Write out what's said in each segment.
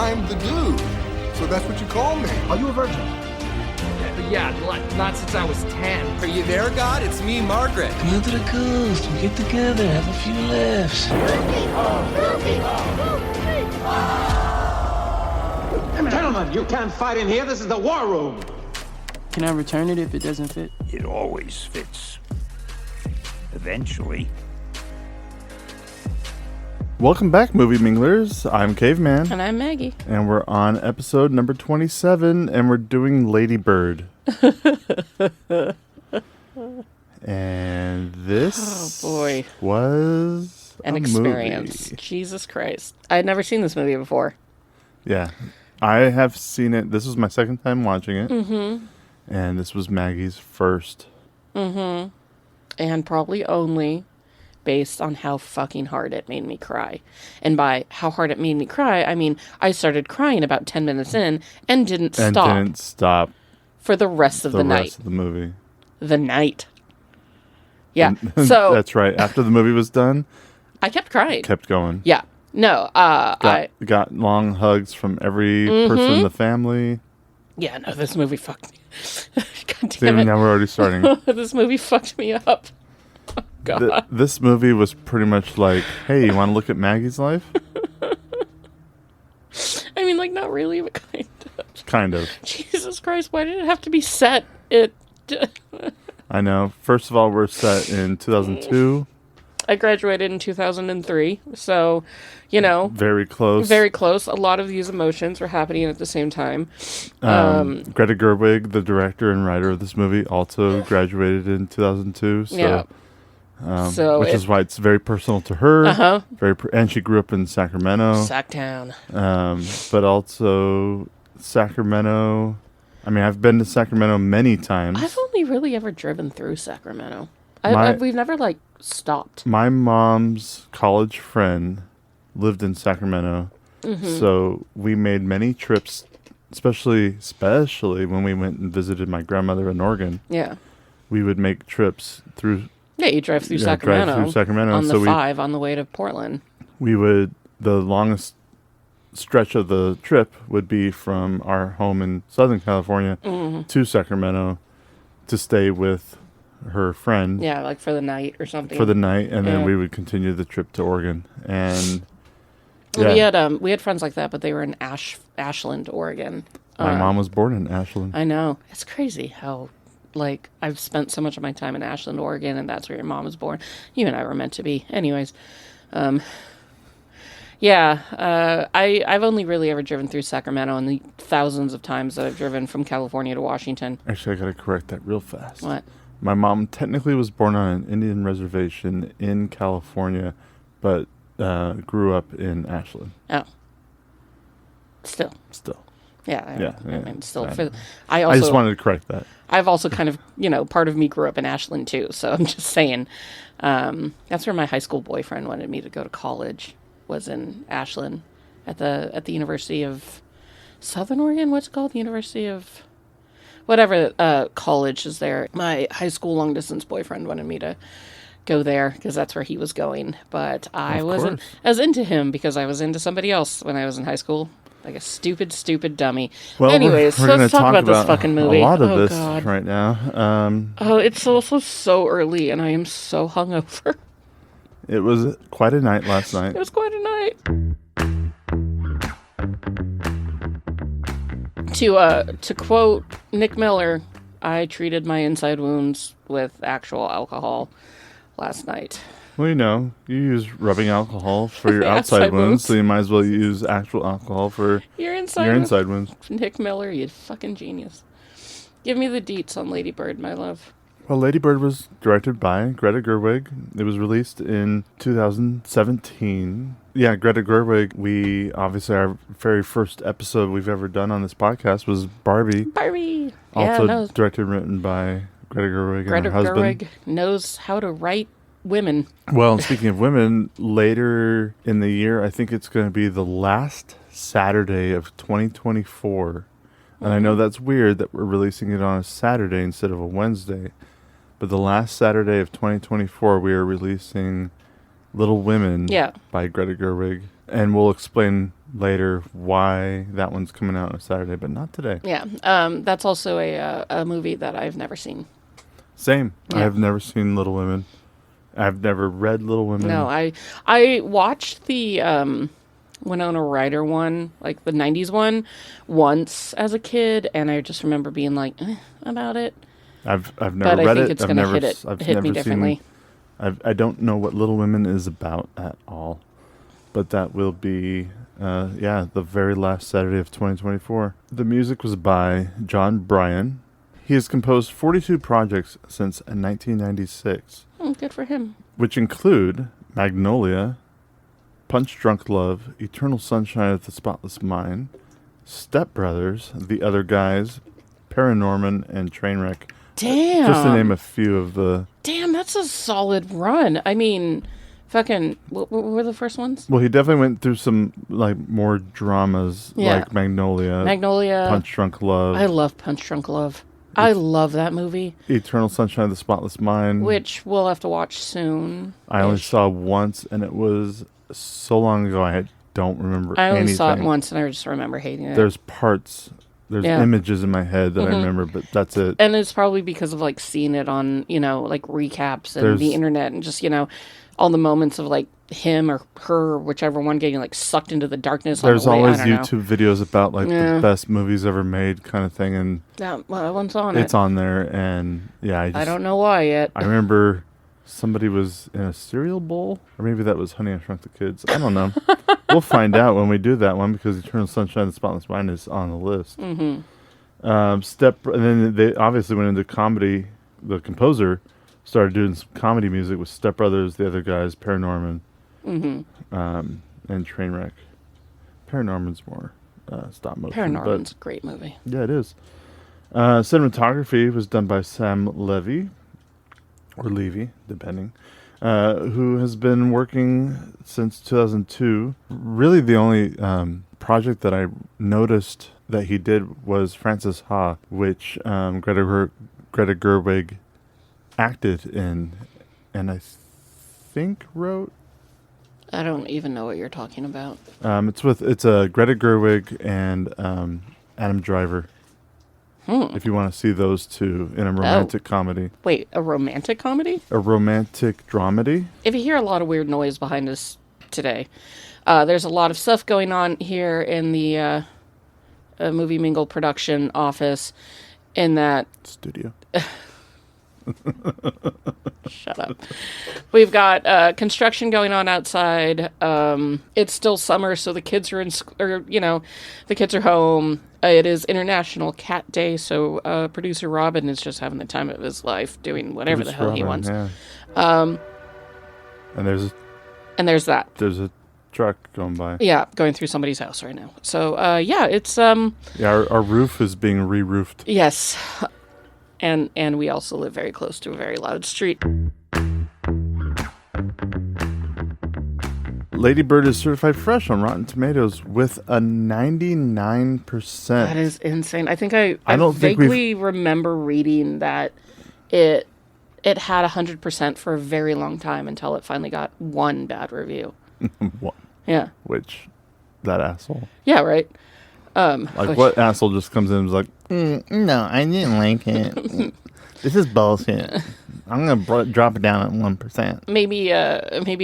I'm the dude. So that's what you call me. Are you a virgin? Yeah, not since I was 10. Are you there, God? It's me, Margaret. Come out to the coast. We get together, have a few laughs. Gentlemen, you can't fight in here. This is the war room. Can I return it if it doesn't fit? It always fits. Eventually. Welcome back, Movie Minglers. I'm Caveman. And I'm Maggie. And we're on episode number 27, and we're doing Lady Bird. And this was an experience. Movie. Jesus Christ. I had never seen this movie before. Yeah. I have seen it. This was my second time watching it. Mm-hmm. And this was Maggie's first. Mm-hmm. And probably only based on how fucking hard it made me cry. And by how hard it made me cry, I mean I started crying about 10 minutes in and didn't stop for the rest of the night. The rest of the movie. The night. Yeah. So that's right. After the movie was done, I kept crying. Kept going. Yeah. No. I got long hugs from every person in the family. Yeah. No. This movie fucked me. God damn it. Now we're already starting. This movie fucked me up. Oh, God. This movie was pretty much like, hey, you want to look at Maggie's life? I mean, like, not really, but kind of. Kind of. Jesus Christ, why did it have to be set? I know. First of all, we're set in 2002. I graduated in 2003, so, you know. Very close. Very close. A lot of these emotions were happening at the same time. Greta Gerwig, the director and writer of this movie, also graduated in 2002. So, yeah. Which is why it's very personal to her. Uh-huh. And she grew up in Sacramento. Sacktown. But also Sacramento. I mean, I've been to Sacramento many times. I've only really ever driven through Sacramento. We've never, like, stopped. My mom's college friend lived in Sacramento. Mm-hmm. So we made many trips, especially when we went and visited my grandmother in Oregon. Yeah. We would make trips through... Yeah, you drive through Sacramento. Drive through Sacramento. On the 5 on the way to Portland. The longest stretch of the trip would be from our home in Southern California to Sacramento to stay with her friend. Yeah, like for the night or something. For the night, and then we would continue the trip to Oregon. And yeah. We had friends like that, but they were in Ashland, Oregon. My mom was born in Ashland. I know. It's crazy how... Like, I've spent so much of my time in Ashland, Oregon, and that's where your mom was born. You and I were meant to be. Anyways. I've only really ever driven through Sacramento and the thousands of times that I've driven from California to Washington. Actually, I gotta correct that real fast. What? My mom technically was born on an Indian reservation in California, but grew up in Ashland. Oh. Still. Yeah. I mean, still. I just wanted to correct that. I've also kind of, part of me grew up in Ashland too. So I'm just saying, that's where my high school boyfriend wanted me to go to college, was in Ashland at the University of Southern Oregon. What's it called? The University of whatever college is there. My high school long distance boyfriend wanted me to go there because that's where he was going. But I wasn't as into him because I was into somebody else when I was in high school. Like a stupid dummy. Well, anyways, let's talk about this fucking movie. A lot of this right now. It's also so early, and I am so hungover. It was quite a night last night. It was quite a night. To quote Nick Miller, I treated my inside wounds with actual alcohol last night. Well, you use rubbing alcohol for your outside wounds, so you might as well use actual alcohol for your inside wounds. Nick Miller, you fucking genius. Give me the deets on Lady Bird, my love. Well, Lady Bird was directed by Greta Gerwig. It was released in 2017. Yeah, Greta Gerwig, our very first episode we've ever done on this podcast was Barbie. Also directed and written by Greta Gerwig and her husband. Greta Gerwig knows how to write women. Well, speaking of women, later in the year, I think it's going to be the last Saturday of 2024. And I know that's weird that we're releasing it on a Saturday instead of a Wednesday. But the last Saturday of 2024, we are releasing Little Women by Greta Gerwig. And we'll explain later why that one's coming out on a Saturday, but not today. Yeah. That's also a movie that I've never seen. Same. Yeah. I have never seen Little Women. I've never read Little Women. No, I watched the Winona Ryder one, like the 90s one, once as a kid, and I just remember being like, about it. I've never But read I think it. it's I've going to never, hit me differently. I don't know what Little Women is about at all, but that will be, the very last Saturday of 2024. The music was by John Bryan. He has composed 42 projects since 1996, Good for him. which include Magnolia, Punch Drunk Love, Eternal Sunshine of the Spotless Mind, Step Brothers, The Other Guys, Paranorman, and Trainwreck. Damn. Just to name a few of the... Damn, that's a solid run. I mean, fucking, what were the first ones? Well, he definitely went through some like more dramas, Yeah. like Magnolia, Magnolia. Punch Drunk Love. I love Punch Drunk Love. I love that movie, Eternal Sunshine of the Spotless Mind, which we'll have to watch soon. I only saw once, and it was so long ago I don't remember I only anything. saw it once, and I just remember hating it. There's images in my head that I remember, but that's it. And it's probably because of like seeing it on, like recaps and the internet and just, all the moments of like him or her, whichever one, getting like sucked into the darkness. There's on the way. always YouTube videos about like the best movies ever made kind of thing, and that one's on it's on there, and I don't know why yet. I remember somebody was in a cereal bowl, or maybe that was Honey, I Shrunk the Kids. I don't know. We'll find out when we do that one, because Eternal Sunshine of the Spotless Mind is on the list. Mm-hmm. And then they obviously went into comedy. The composer started doing some comedy music with Step Brothers, The Other Guys, Paranorman, and Trainwreck. Paranorman's more stop motion. Paranorman's a great movie. Yeah, it is. Cinematography was done by Sam Levy, or Levy, depending, who has been working since 2002. Really, the only project that I noticed that he did was Frances Ha, which Greta Gerwig acted in, and I think wrote. I don't even know what you're talking about. It's Greta Gerwig and Adam Driver. If you want to see those two in a romantic comedy. Wait, a romantic comedy? A romantic dramedy? If you hear a lot of weird noise behind us today, there's a lot of stuff going on here in the Movie Mingle production office in that... Studio. Shut up. We've got construction going on outside. It's still summer, so the kids are the kids are home. It is International Cat Day, so producer Robin is just having the time of his life doing whatever the hell he wants. Yeah. And there's that. There's a truck going by. Yeah, going through somebody's house right now. So it's our roof is being re-roofed. Yes. And we also live very close to a very loud street. Lady Bird is certified fresh on Rotten Tomatoes with a 99%. That is insane. I think I don't think vaguely remember reading that it had 100% for a very long time until it finally got one bad review. One. Yeah. Which, that asshole. Yeah, right. What asshole just comes in and is like, no, I didn't like it. This is bullshit. I'm going to drop it down at 1%. Maybe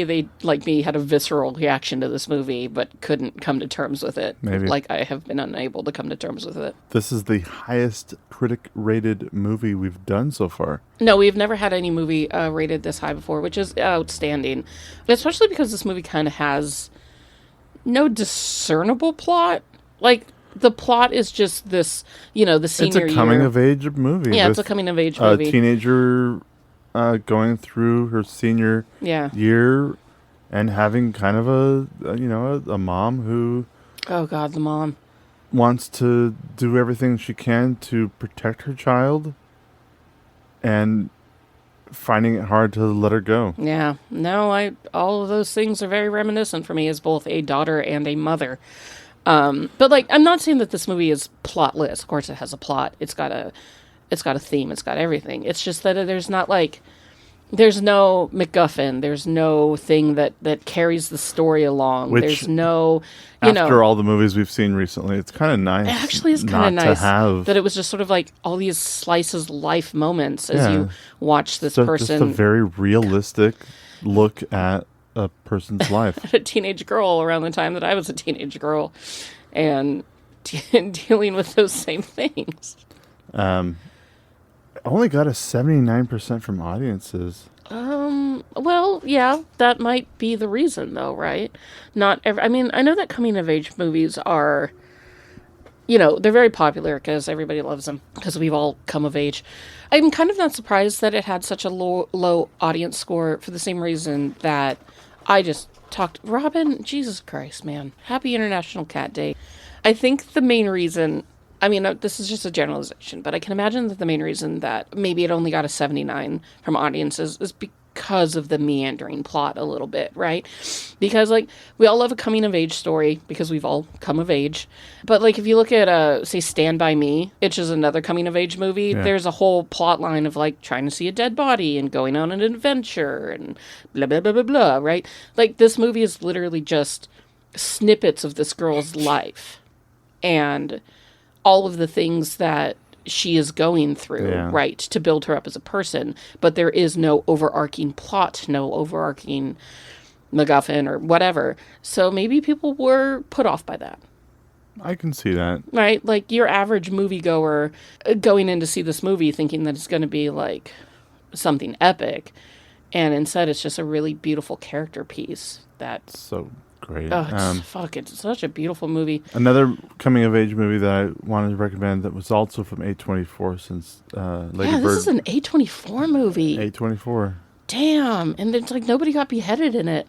they, like me, had a visceral reaction to this movie, but couldn't come to terms with it. Maybe. Like I have been unable to come to terms with it. This is the highest critic-rated movie we've done so far. No, we've never had any movie rated this high before, which is outstanding. Especially because this movie kind of has no discernible plot. Like, the plot is just this, the senior year. It's a coming-of-age movie. Yeah, it's a coming-of-age movie. A teenager going through her senior year and having kind of a mom who... Oh, God, the mom. Wants to do everything she can to protect her child and finding it hard to let her go. Yeah. No, all of those things are very reminiscent for me as both a daughter and a mother. But I'm not saying that this movie is plotless. Of course it has a plot. It's got a theme. It's got everything. It's just that there's not There's no MacGuffin. There's no thing that carries the story along. Which, there's no, after all the movies we've seen recently, it's kind of nice. It actually is kind of nice to have that it was just sort of like all these slices of life moments as you watch this person. Just a very realistic look at a person's life. A teenage girl around the time that I was a teenage girl, and dealing with those same things. Only got a 79% from audiences. Well, yeah, that might be the reason, though, right? I mean, I know that coming-of-age movies are, they're very popular because everybody loves them, because we've all come of age. I'm kind of not surprised that it had such a low audience score for the same reason that I just talked... Robin, Jesus Christ, man. Happy International Cat Day. I think the main reason... I mean, this is just a generalization, but I can imagine that the main reason that maybe it only got a 79 from audiences is because of the meandering plot a little bit, right? Because, we all love a coming-of-age story because we've all come of age. But, if you look at, say, Stand By Me, which is another coming-of-age movie, there's a whole plot line of, trying to see a dead body and going on an adventure and blah, blah, blah, blah, blah, right? This movie is literally just snippets of this girl's life. And... all of the things that she is going through, right, to build her up as a person. But there is no overarching plot, no overarching MacGuffin or whatever. So maybe people were put off by that. I can see that. Right? Your average moviegoer going in to see this movie thinking that it's going to be, something epic. And instead it's just a really beautiful character piece that's... so great. Oh, it's such a beautiful movie. Another coming-of-age movie that I wanted to recommend that was also from A24, since Lady Bird... this is an A24 movie. A24. Damn. And it's nobody got beheaded in it.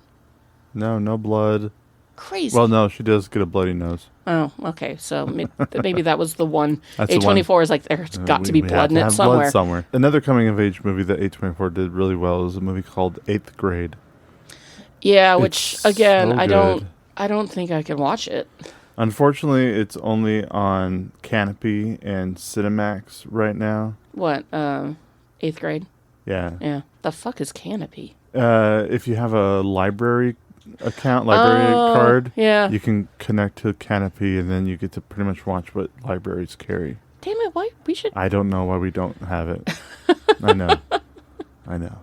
No blood. Crazy. Well, no, she does get a bloody nose. Oh, okay. So maybe that was the one. That's A24 the one. is there's got to be We blood in have it to have blood somewhere. somewhere. Another coming-of-age movie that A24 did really well is a movie called 8th Grade. Yeah, which It's again, so I don't think I can watch it. Unfortunately, it's only on Canopy and Cinemax right now. What? 8th grade? Yeah. Yeah. The fuck is Canopy? If you have a library card, you can connect to Canopy, and then you get to pretty much watch what libraries carry. Damn it! Why we should? I don't know why we don't have it. I know.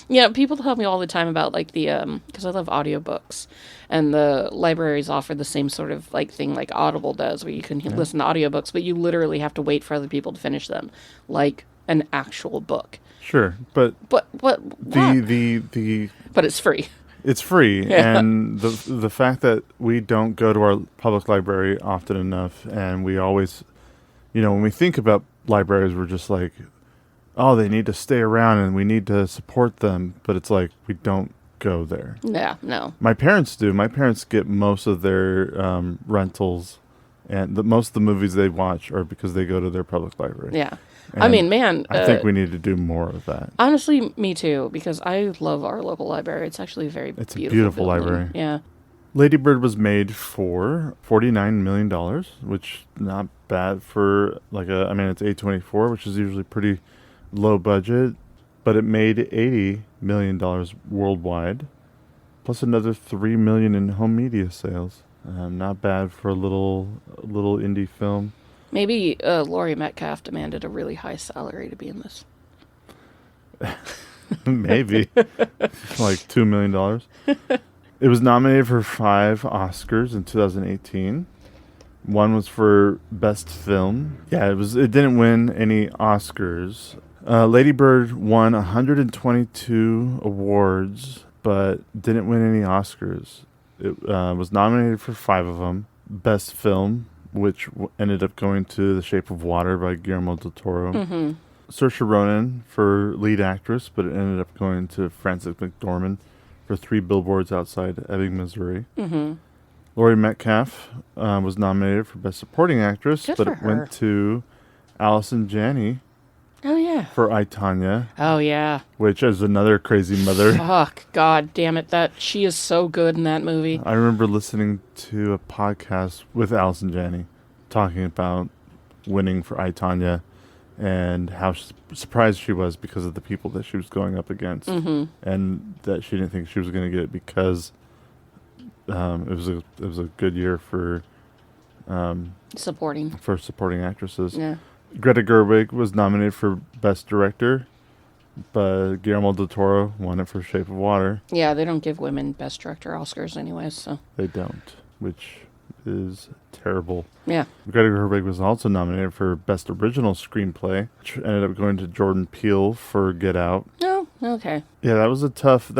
Yeah, people tell me all the time about the because I love audiobooks, and the libraries offer the same sort of thing like Audible does, where you can listen to audiobooks, but you literally have to wait for other people to finish them, like an actual book. Sure, but what? But it's free. It's free, and the fact that we don't go to our public library often enough, and we always, when we think about libraries, we're just like, oh, they need to stay around and we need to support them. But it's we don't go there. Yeah, no. My parents do. My parents get most of their rentals, and most of the movies they watch are because they go to their public library. Yeah. And I mean, man. I think we need to do more of that. Honestly, me too, because I love our local library. It's actually It's beautiful a beautiful building. library. Yeah. Lady Bird was made for $49 million, which not bad for it's A24, which is usually pretty low budget, but it made $80 million worldwide, plus another $3 million in home media sales. Not bad for a little indie film. Maybe Laurie Metcalf demanded a really high salary to be in this. Maybe. $2 million. It was nominated for 5 Oscars in 2018. One was for Best Film. Yeah, it didn't win any Oscars. Lady Bird won 122 awards, but didn't win any Oscars. It was nominated for 5 of them. Best Film, which ended up going to The Shape of Water by Guillermo del Toro. Mm-hmm. Saoirse Ronan for lead actress, but it ended up going to Frances McDormand for 3 Billboards Outside Ebbing, Missouri. Mm-hmm. Laurie Metcalf was nominated for Best Supporting Actress, Good but for it her. went to Allison Janney Oh, yeah. for I, Tonya, Oh, yeah. which is another crazy mother. Fuck. God damn it. She is so good in that movie. I remember listening to a podcast with Allison Janney talking about winning for I, Tonya, and how surprised she was because of the people that she was going up against, and that she didn't think she was going to get it because it was a good year for supporting actresses. Yeah. Greta Gerwig was nominated for Best Director, but Guillermo del Toro won it for Shape of Water. Yeah, they don't give women Best Director Oscars anyways, so. They don't, which is terrible. Yeah. Greta Gerwig was also nominated for Best Original Screenplay, which ended up going to Jordan Peele for Get Out. Oh, okay. Yeah, that was a tough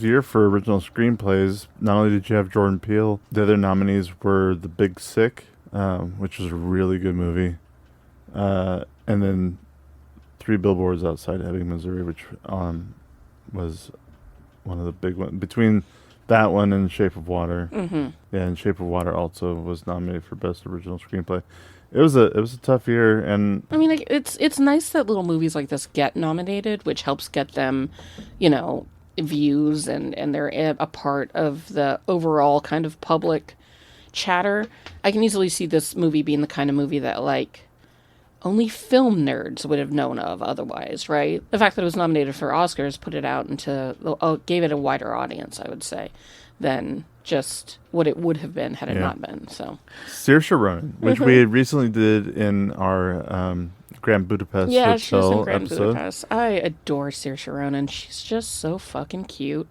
year for original screenplays. Not only did you have Jordan Peele, the other nominees were The Big Sick, which was a really good movie, and then Three Billboards Outside Ebbing, Missouri, which was one of the big ones. Between that one and Shape of Water. Mm-hmm. Yeah, and Shape of Water also was nominated for Best Original Screenplay. It was a tough year, and I mean, it's nice that little movies like this get nominated, which helps get them, views, and they're a part of the overall kind of public chatter. I can easily see this movie being the kind of movie that only film nerds would have known of otherwise, right? The fact that it was nominated for Oscars put it out gave it a wider audience, I would say, than just what it would have been had it not been. So, Saoirse Ronan, which we recently did in our Grand Budapest Hotel she was in Grand episode. Budapest. I adore Saoirse Ronan. She's just so fucking cute,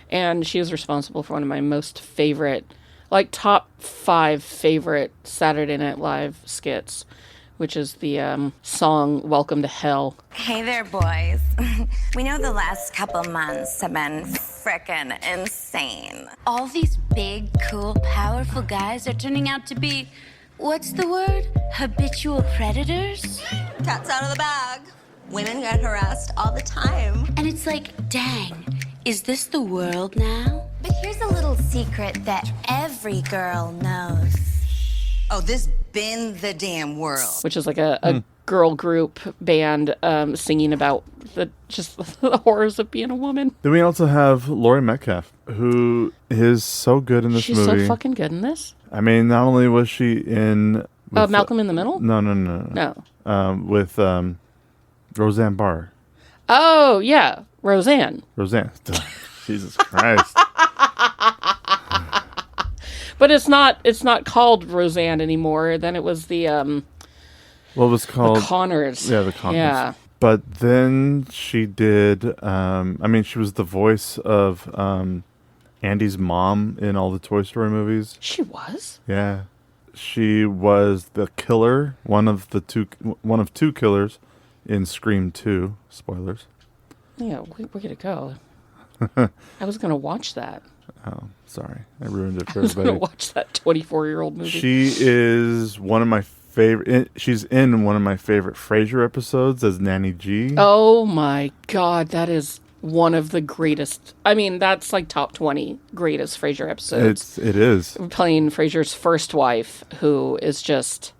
and she was responsible for one of my most favorite, top 5 favorite Saturday Night Live skits, which is the song Welcome to Hell. Hey there, boys. We know the last couple months have been frickin' insane. All these big, cool, powerful guys are turning out to be, what's the word? Habitual predators? Cat's out of the bag. Women get harassed all the time. And it's dang, is this the world now? But here's a little secret that every girl knows. Oh, this been the damn world. Which is a girl group band singing about the horrors of being a woman. Then we also have Laurie Metcalf, who is so good in this movie. She's so fucking good in this. I mean, not only was she in... Malcolm in the Middle? No. With Roseanne Barr. Oh, yeah. Roseanne. Jesus Christ. But it's not called Roseanne anymore. Then it was the What was called? The Connors. Yeah, the Connors. Yeah. But then she did she was the voice of Andy's mom in all the Toy Story movies. She was? Yeah. She was the killer, one of two killers in Scream 2. Spoilers. Yeah, we're gonna go. I was gonna watch that. Oh, sorry. I ruined it for I was everybody. going to watch that 24-year-old movie. She is one of my favorite... She's in one of my favorite Frasier episodes as Nanny G. Oh, my God. That is one of the greatest... I mean, that's top 20 greatest Frasier episodes. It is. Playing Frasier's first wife, who is just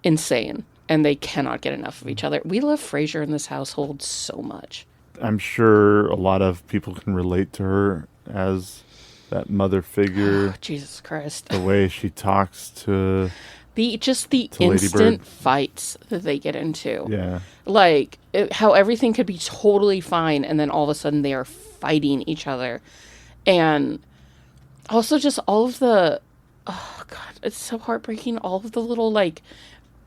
insane. And they cannot get enough of each other. We love Frasier in this household so much. I'm sure a lot of people can relate to her as that mother figure. Oh, Jesus Christ. The way she talks to the instant instant fights that they get into. Yeah. How everything could be totally fine and then all of a sudden they are fighting each other. And also just all of the... Oh, God. It's so heartbreaking. All of the little,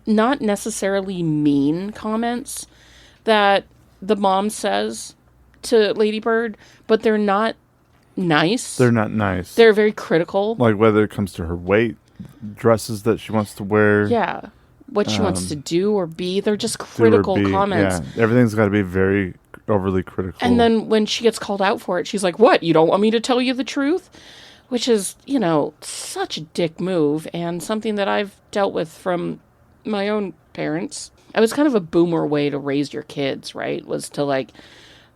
not necessarily mean comments that the mom says to Lady Bird, but they're not nice. They're not nice. They're very critical. Whether it comes to her weight, dresses that she wants to wear. Yeah. What she wants to do or be. They're just critical comments. Yeah. Everything's got to be very overly critical. And then when she gets called out for it, she's like, what? You don't want me to tell you the truth? Which is, such a dick move and something that I've dealt with from my own parents. It was kind of a boomer way to raise your kids, right? Was to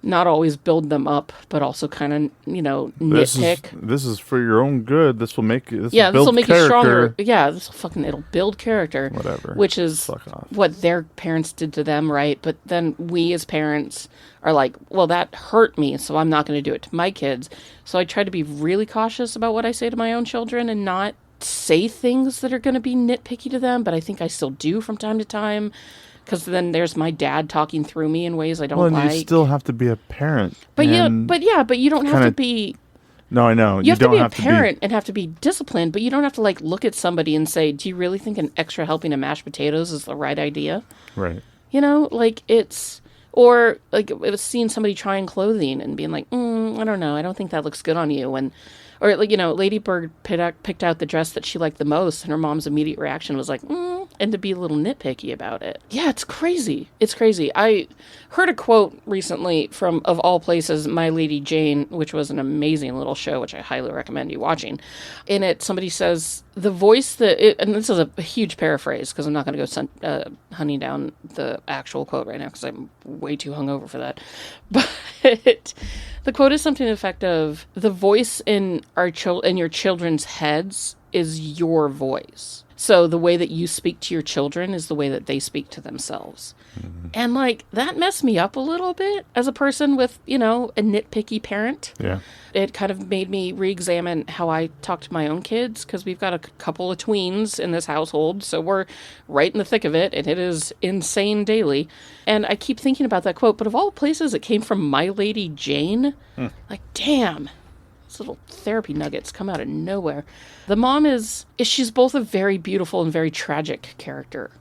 not always build them up, but also kind of, nitpick. This is for your own good. This will make you. This will make you stronger. Yeah, it'll build character. Whatever. Which is what their parents did to them, right? But then we as parents are like, well, that hurt me, so I'm not going to do it to my kids. So I try to be really cautious about what I say to my own children and not say things that are going to be nitpicky to them, but I think I still do from time to time. because then there's my dad talking through me in ways I don't Well, and like. you still have to be a parent. But you don't have to be. No, I know. You have to be a parent and have to be disciplined, but you don't have to like look at somebody and say, "Do you really think an extra helping of mashed potatoes is the right idea?" Right. You know, like or like it was seeing somebody trying clothing and being like, I don't know, I don't think that looks good on you, or like, you know, Lady Bird picked out the dress that she liked the most, and her mom's immediate reaction was like, and to be a little nitpicky about it. Yeah, it's crazy. It's crazy. I heard a quote recently from, of all places, My Lady Jane, which was an amazing little show, which I highly recommend you watching. In it, somebody says, the voice and this is a huge paraphrase because I'm not going to go hunting down the actual quote right now because I'm way too hungover for that. But the quote is something to the effect of, the voice in your children's heads is your voice. So the way that you speak to your children is the way that they speak to themselves. Mm-hmm. And like that messed me up a little bit as a person with, you know, a nitpicky parent. Yeah. It kind of made me re-examine how I talk to my own kids, because we've got a couple of tweens in this household. So we're right in the thick of it, and it is insane daily. And I keep thinking about that quote, but of all places, it came from My Lady Jane. Like, damn. Little therapy nuggets come out of nowhere. The mom she's both a very beautiful and very tragic character,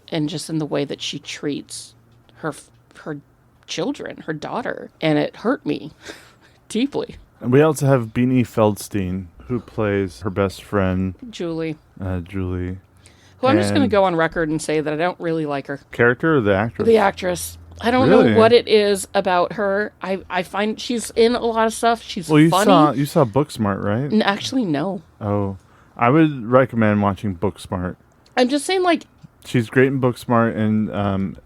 and just in the way that she treats her children, her daughter, and it hurt me deeply. And we also have Beanie Feldstein, who plays her best friend Julie. Julie. Who I'm just going to go on record and say that I don't really like her. Character or the actress? The actress. I don't know what it is about her. I find she's in a lot of stuff. She's funny. You saw Booksmart, right? Actually, no. Oh, I would recommend watching Booksmart. I'm just saying, like, she's great in Booksmart,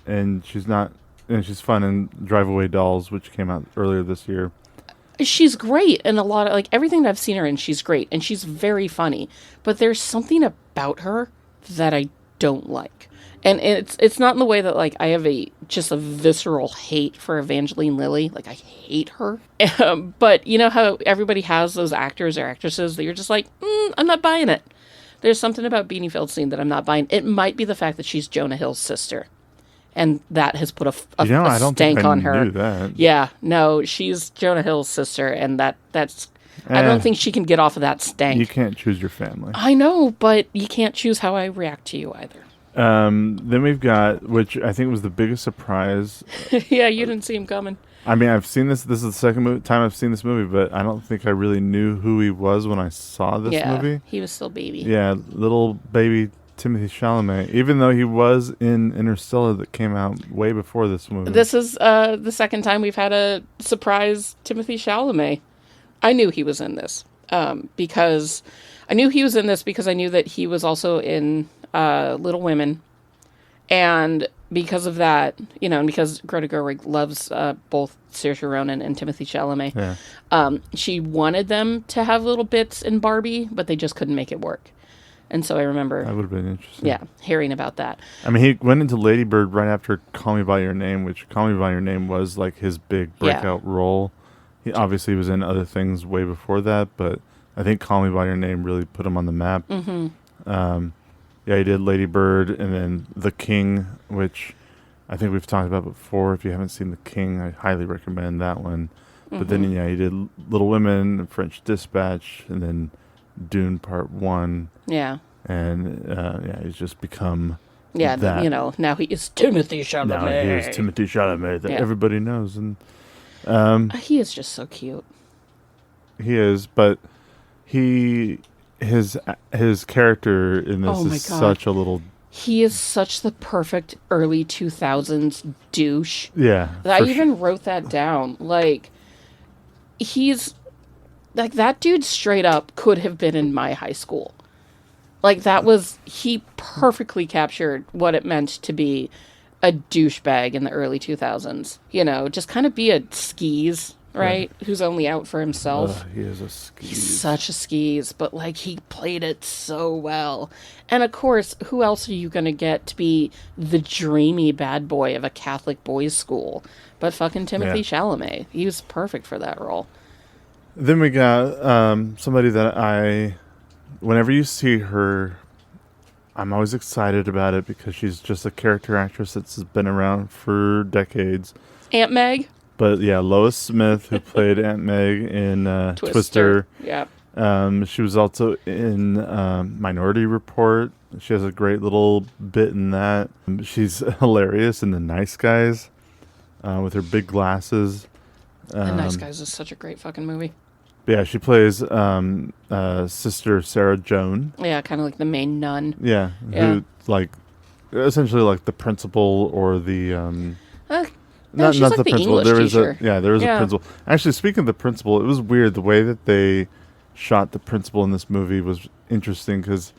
and she's fun in Drive Away Dolls, which came out earlier this year. She's great in a lot of, like, everything that I've seen her in. She's great, and she's very funny. But there's something about her that I don't like. And it's not in the way that, like, I have just a visceral hate for Evangeline Lilly. Like, I hate her. But you know how everybody has those actors or actresses that you're just like, I'm not buying it. There's something about Beanie Feldstein that I'm not buying. It might be the fact that she's Jonah Hill's sister. And that has put a stank on her. Knew that. Yeah, no, she's Jonah Hill's sister, and that's... I don't think she can get off of that stank. You can't choose your family. I know, but you can't choose how I react to you either. Then we've got, which I think was the biggest surprise. Yeah, you didn't see him coming. I mean, I've seen this. This is the second time I've seen this movie, but I don't think I really knew who he was when I saw this movie. He was still baby. Yeah, little baby Timothée Chalamet, even though he was in Interstellar that came out way before this movie. This is the second time we've had a surprise Timothée Chalamet. I knew he was in this because I knew that he was also in Little Women, and because of that, you know, and because Greta Gerwig loves both Saoirse Ronan and Timothée Chalamet, she wanted them to have little bits in Barbie, but they just couldn't make it work. And so I remember that would have been interesting. Yeah, hearing about that. I mean, he went into Lady Bird right after Call Me by Your Name, which Call Me by Your Name was like his big breakout role. He obviously was in other things way before that, but I think Call Me by Your Name really put him on the map. Mm-hmm. Yeah, he did Lady Bird and then The King, which I think we've talked about before. If you haven't seen The King, I highly recommend that one. Mm-hmm. But then, yeah, he did Little Women, French Dispatch, and then Dune Part 1. Yeah. And, he's just become that. You know, now he is Timothée Chalamet. Now he is Timothée Chalamet that everybody knows. And he is just so cute. He is, but his character in this is such a little... He is such the perfect early 2000s douche. Yeah. I even wrote that down. Like, he's... Like, that dude straight up could have been in my high school. Like, he perfectly captured what it meant to be a douchebag in the early 2000s. You know, just kind of be a skis, right? Who's only out for himself. He is a skis. He's such a skis, but, like, he played it so well. And, of course, who else are you going to get to be the dreamy bad boy of a Catholic boys' school but fucking Timothée Chalamet? He was perfect for that role. Then we got somebody that whenever you see her I'm always excited about it because she's just a character actress that's been around for decades. Aunt Meg? But yeah, Lois Smith, who played Aunt Meg in Twister. Yeah. She was also in Minority Report. She has a great little bit in that. She's hilarious in The Nice Guys with her big glasses. The Nice Guys is such a great fucking movie. Yeah, she plays Sister Sarah Joan. Yeah, kind of like the main nun. Yeah, who essentially like the principal or the not she's like the principal. English There is teacher. a principal. Actually, speaking of the principal, it was weird the way that they shot the principal in this movie was interesting because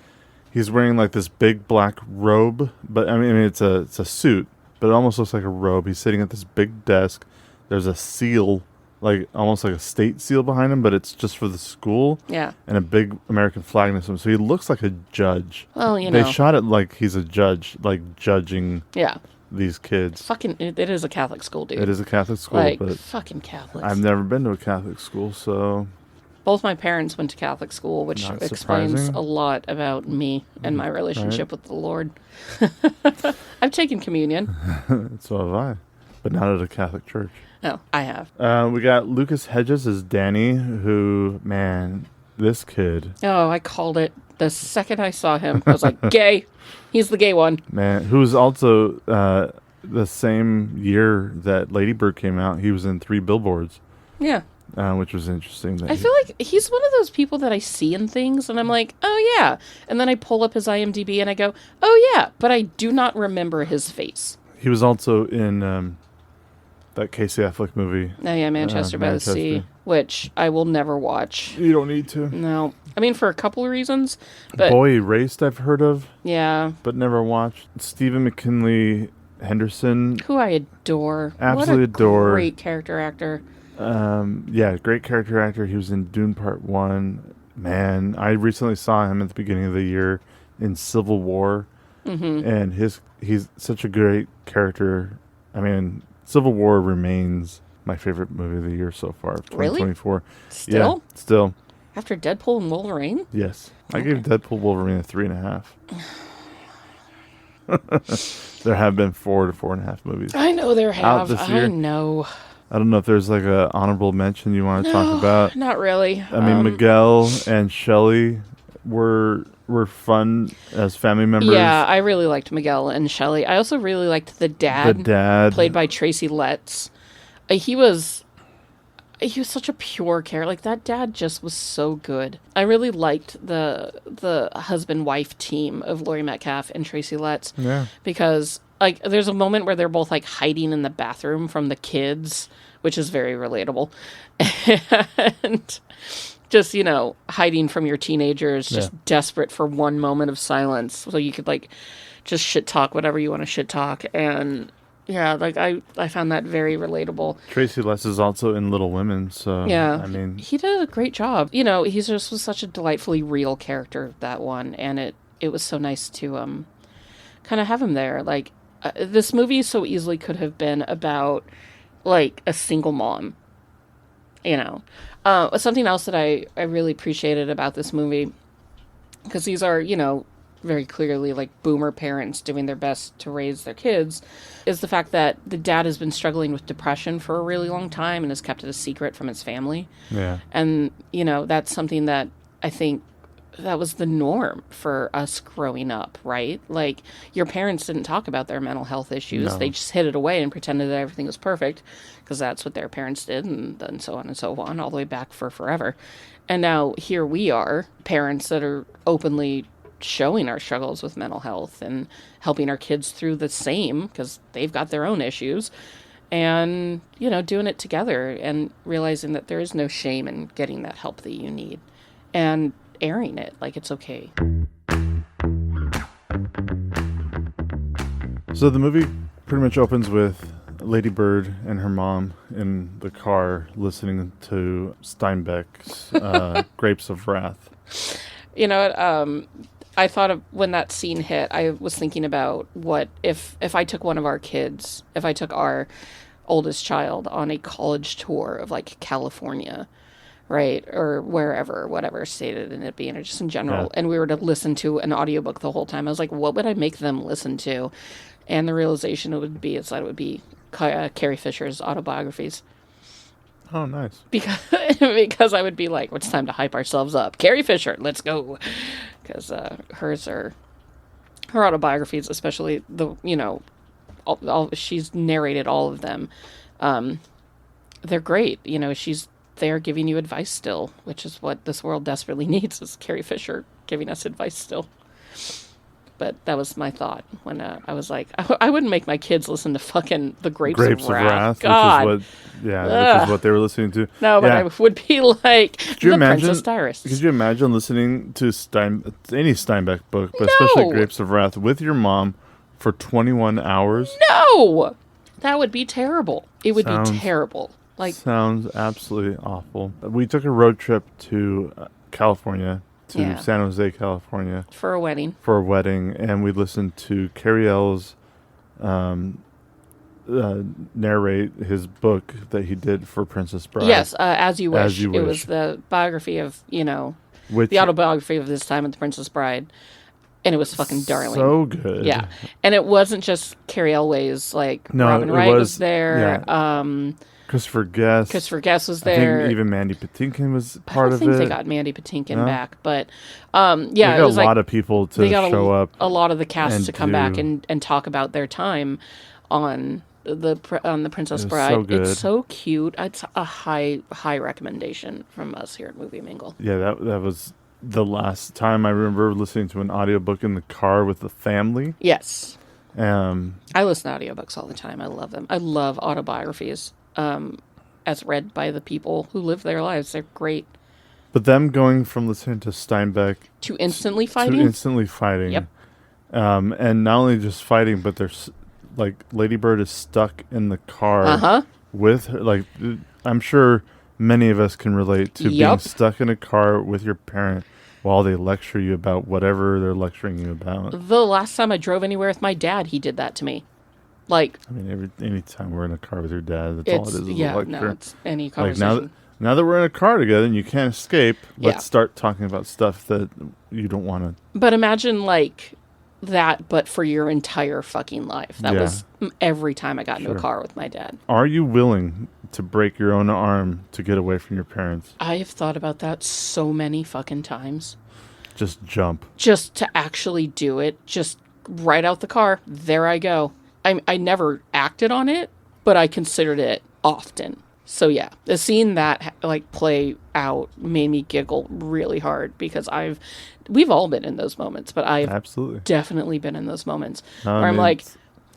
he's wearing like this big black robe, but I mean it's a suit, but it almost looks like a robe. He's sitting at this big desk. There's a seal, like almost like a state seal behind him, but it's just for the school. Yeah. And a big American flag next to him. So he looks like a judge. Well, They shot it like he's a judge, like judging these kids. Fucking, it is a Catholic school, dude. It is a Catholic school, like, but fucking Catholics. I've never been to a Catholic school, so... Both my parents went to Catholic school, which Not explains surprising. a lot about me and my relationship with the Lord. I've taken communion. So have I, but not at a Catholic church. No, I have. We got Lucas Hedges as Danny, who, man, this kid. Oh, I called it the second I saw him. I was like, gay. He's the gay one. Man, who's also the same year that Lady Bird came out. He was in 3 Billboards. Yeah. Which was interesting. I feel like he's one of those people that I see in things and I'm like, oh yeah. And then I pull up his IMDb and I go, oh yeah. But I do not remember his face. He was also in that Casey Affleck movie. Oh yeah, Manchester by the Sea, which I will never watch. You don't need to. No. I mean, for a couple of reasons. But Boy Erased I've heard of. Yeah. But never watched. Stephen McKinley Henderson. Who I adore. Absolutely adore. Great character actor. Yeah, great character actor. He was in Dune Part 1. Man, I recently saw him at the beginning of the year in Civil War. Mm-hmm. And he's such a great character. I mean, Civil War remains my favorite movie of the year so far, 2024. Really? Still? Yeah, still. After Deadpool and Wolverine? Yes. I gave Deadpool Wolverine a 3.5. There have been 4 to 4.5 movies. I know there out have. this year. I know. I don't know if there's like a honorable mention you want to talk about. Not really. I mean, Miguel and Shelley were fun as family members. Yeah, I really liked Miguel and Shelley. I also really liked the dad. The dad. Played by Tracy Letts. He was such a pure character. Like, that dad just was so good. I really liked the husband-wife team of Laurie Metcalf and Tracy Letts. Yeah. Because, like, there's a moment where they're both, like, hiding in the bathroom from the kids, which is very relatable. And just, you know, hiding from your teenagers, just desperate for one moment of silence. So you could, like, just shit talk whatever you want to shit talk. And... yeah, like, I found that very relatable. Tracy Letts is also in Little Women, so, yeah, I mean... he did a great job. You know, he just was such a delightfully real character, that one, and it was so nice to kind of have him there. Like, this movie so easily could have been about, like, a single mom, you know. Something else that I really appreciated about this movie, because these are, you know, very clearly like boomer parents doing their best to raise their kids, is the fact that the dad has been struggling with depression for a really long time and has kept it a secret from his family. Yeah. And, you know, that's something that I think that was the norm for us growing up, right? Like, your parents didn't talk about their mental health issues. No. They just hid it away and pretended that everything was perfect, because that's what their parents did, and then so on and so on, all the way back for forever. And now here we are, parents that are openly showing our struggles with mental health and helping our kids through the same, because they've got their own issues, and, you know, doing it together and realizing that there is no shame in getting that help that you need and airing it like it's okay. So the movie pretty much opens with Lady Bird and her mom in the car listening to Steinbeck's Grapes of Wrath. You know what, I thought of when that scene hit, I was thinking about what if I took one of our kids, if I took our oldest child on a college tour of, like, California, right? Or wherever, whatever state it ended up being, or just in general. Yeah. And we were to listen to an audiobook the whole time. I was like, what would I make them listen to? And the realization is that it would be Carrie Fisher's autobiographies. Oh, nice. Because I would be like, it's time to hype ourselves up. Carrie Fisher, let's go. Because her autobiographies, especially she's narrated all of them. They're great. She's there giving you advice still, which is what this world desperately needs, is Carrie Fisher giving us advice still. But that was my thought when I was like, I wouldn't make my kids listen to fucking The Grapes of Wrath. God. Which is what they were listening to. No, but I would be like, Princess Diaries. Could you imagine listening to any Steinbeck book, but especially Grapes of Wrath, with your mom for 21 hours? No! That would be terrible. It would be terrible. Sounds absolutely awful. We took a road trip to California, to San Jose, California. For a wedding. And we listened to Carrie Ells narrate his book that he did for Princess Bride. Yes, As You Wish. It was the biography of, the autobiography of this time of The Princess Bride. And it was fucking darling. So good. Yeah. And it wasn't just Carrie Elway's, Robin Wright was there. Yeah. Christopher Guest was there. I think even Mandy Patinkin was part of it. I think they got Mandy Patinkin back, but they got a lot of people to show up. A lot of the cast to come back and talk about their time on the Princess Bride. So good. It's so cute. It's a high recommendation from us here at Movie Mingle. Yeah, that was the last time I remember listening to an audiobook in the car with the family. Yes. I listen to audiobooks all the time. I love them. I love autobiographies. As read by the people who live their lives. They're great. But them going from listening to Steinbeck to instantly fighting. Yep. And not only just fighting, but there's Lady Bird is stuck in the car with her. I'm sure many of us can relate to being stuck in a car with your parent while they lecture you about whatever they're lecturing you about. The last time I drove anywhere with my dad, he did that to me. Any time we're in a car with your dad, that's all it is a lecture. No, it's any conversation. Now that we're in a car together and you can't escape, let's start talking about stuff that you don't want to. But imagine that, but for your entire fucking life. That was every time I got into a car with my dad. Are you willing to break your own arm to get away from your parents? I have thought about that so many fucking times. Just jump. Just to actually do it. Just right out the car. There I go. I never acted on it, but I considered it often. So yeah, the scene that play out made me giggle really hard because we've all been in those moments, but I've absolutely definitely been in those moments where I'm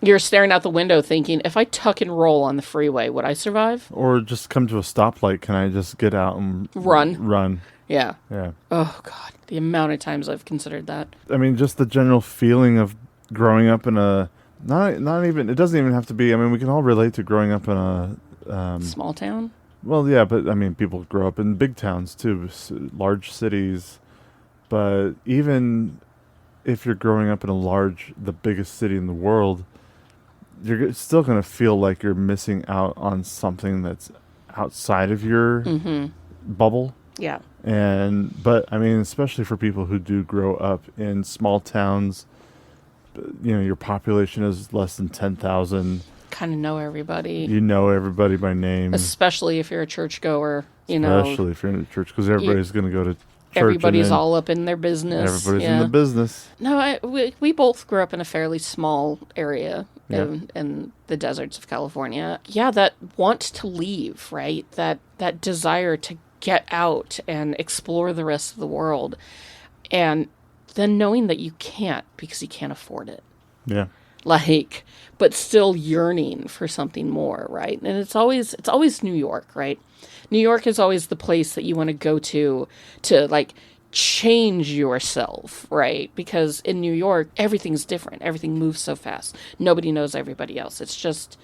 you're staring out the window thinking, if I tuck and roll on the freeway, would I survive? Or just come to a stoplight, can I just get out and run? Yeah. Yeah. Oh God, the amount of times I've considered that. I mean, just the general feeling of growing up in a not even, it doesn't even have to be, I mean, we can all relate to growing up in a small town. Well, yeah, but I mean, people grow up in big towns too, large cities. But even if you're growing up in the biggest city in the world, you're still going to feel like you're missing out on something that's outside of your bubble. Yeah. But I mean, especially for people who do grow up in small towns, your population is less than 10,000. Kind of know everybody. You know everybody by name. Especially if you're a churchgoer, Especially if you're in a church, because everybody's going to go to church. Everybody's all up in their business. Everybody's in the business. No, we both grew up in a fairly small area in the deserts of California. Yeah, that want to leave, right? That desire to get out and explore the rest of the world. And then knowing that you can't because you can't afford it. Yeah. But still yearning for something more, right? And it's always New York, right? New York is always the place that you want to go to change yourself, right? Because in New York, everything's different. Everything moves so fast. Nobody knows everybody else. it's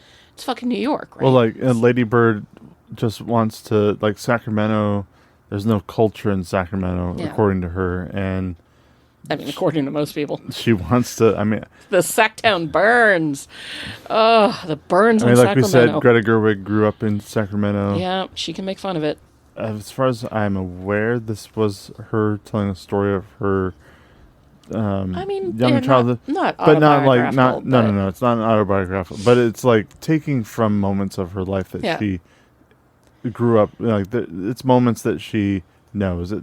fucking New York, right? Well, Lady Bird just wants to, Sacramento, there's no culture in Sacramento, according to her, and according to most people. She wants to, the Sacktown burns. Oh, the burns in like Sacramento. we said, Greta Gerwig grew up in Sacramento. Yeah, she can make fun of it. as far as I'm aware, this was her telling a story of her I mean, young childhood, not but not like autobiographical, no. It's not autobiographical, but it's like taking from moments of her life that she grew up. Like it's moments that she knows.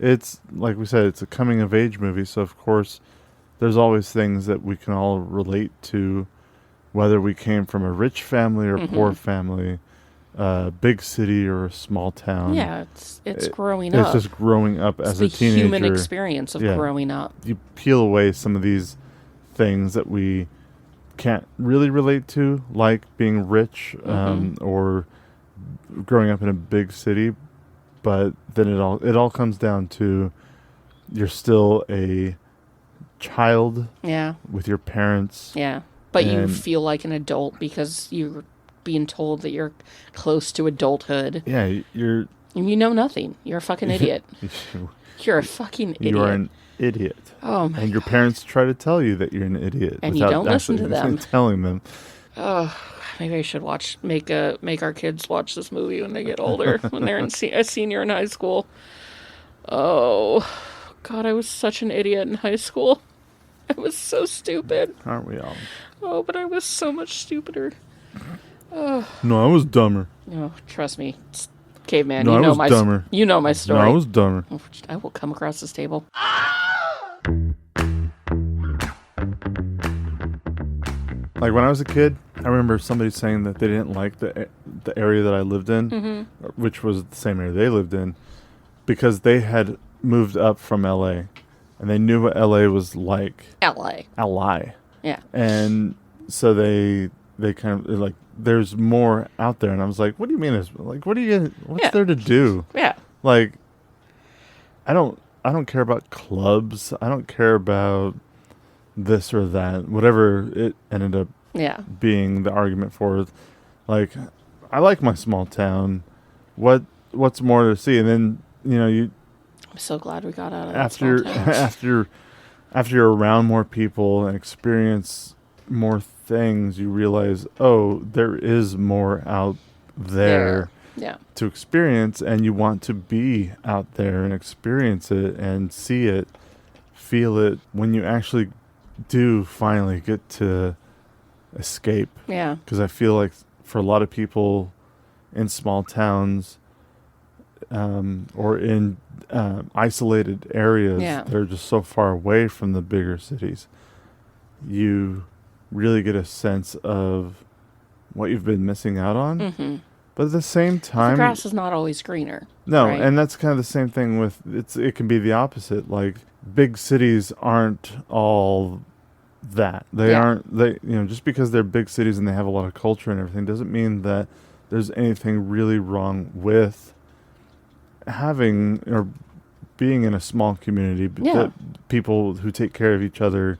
It's like we said, it's a coming of age movie, so of course, there's always things that we can all relate to, whether we came from a rich family or poor family, big city or a small town. Yeah, it's growing up. It's just growing up as a teenager. The human experience of growing up. You peel away some of these things that we can't really relate to, like being rich or growing up in a big city, but then it all comes down to you're still a child with your parents. Yeah, but you feel like an adult because you're being told that you're close to adulthood. Yeah, and you know nothing. You're a fucking idiot. You're a fucking idiot. You are an idiot. Oh my! And your parents try to tell you that you're an idiot, and you don't listen to them. Telling them. Oh, maybe I should make our kids watch this movie when they get older, when they're a senior in high school. Oh, God, I was such an idiot in high school. I was so stupid. Aren't we all? Oh, but I was so much stupider. Oh. No, I was dumber. No, trust me, Caveman. No, you know I was dumber. You know my story. No, I was dumber. Oh, I will come across this table. Like when I was a kid, I remember somebody saying that they didn't like the area that I lived in, which was the same area they lived in, because they had moved up from LA, and they knew what LA was like. LA. Yeah. And so they kind of like, there's more out there, and I was like, what do you mean? What's there to do? Yeah. Like, I don't care about clubs. I don't care about this or that, whatever it ended up being the argument for. Like, I like my small town. What's more to see? And then I'm so glad we got out of after after you're around more people and experience more things, you realize, oh, there is more out there to experience, and you want to be out there and experience it and see it, feel it when you actually do finally get to escape. Yeah. Because I feel like for a lot of people in small towns or in isolated areas, they're just so far away from the bigger cities. You really get a sense of what you've been missing out on. Mm-hmm. But at the same time, the grass is not always greener. No, right? And that's kind of the same thing with it can be the opposite. Like, big cities aren't all that. They aren't, just because they're big cities and they have a lot of culture and everything doesn't mean that there's anything really wrong with having or being in a small community. That people who take care of each other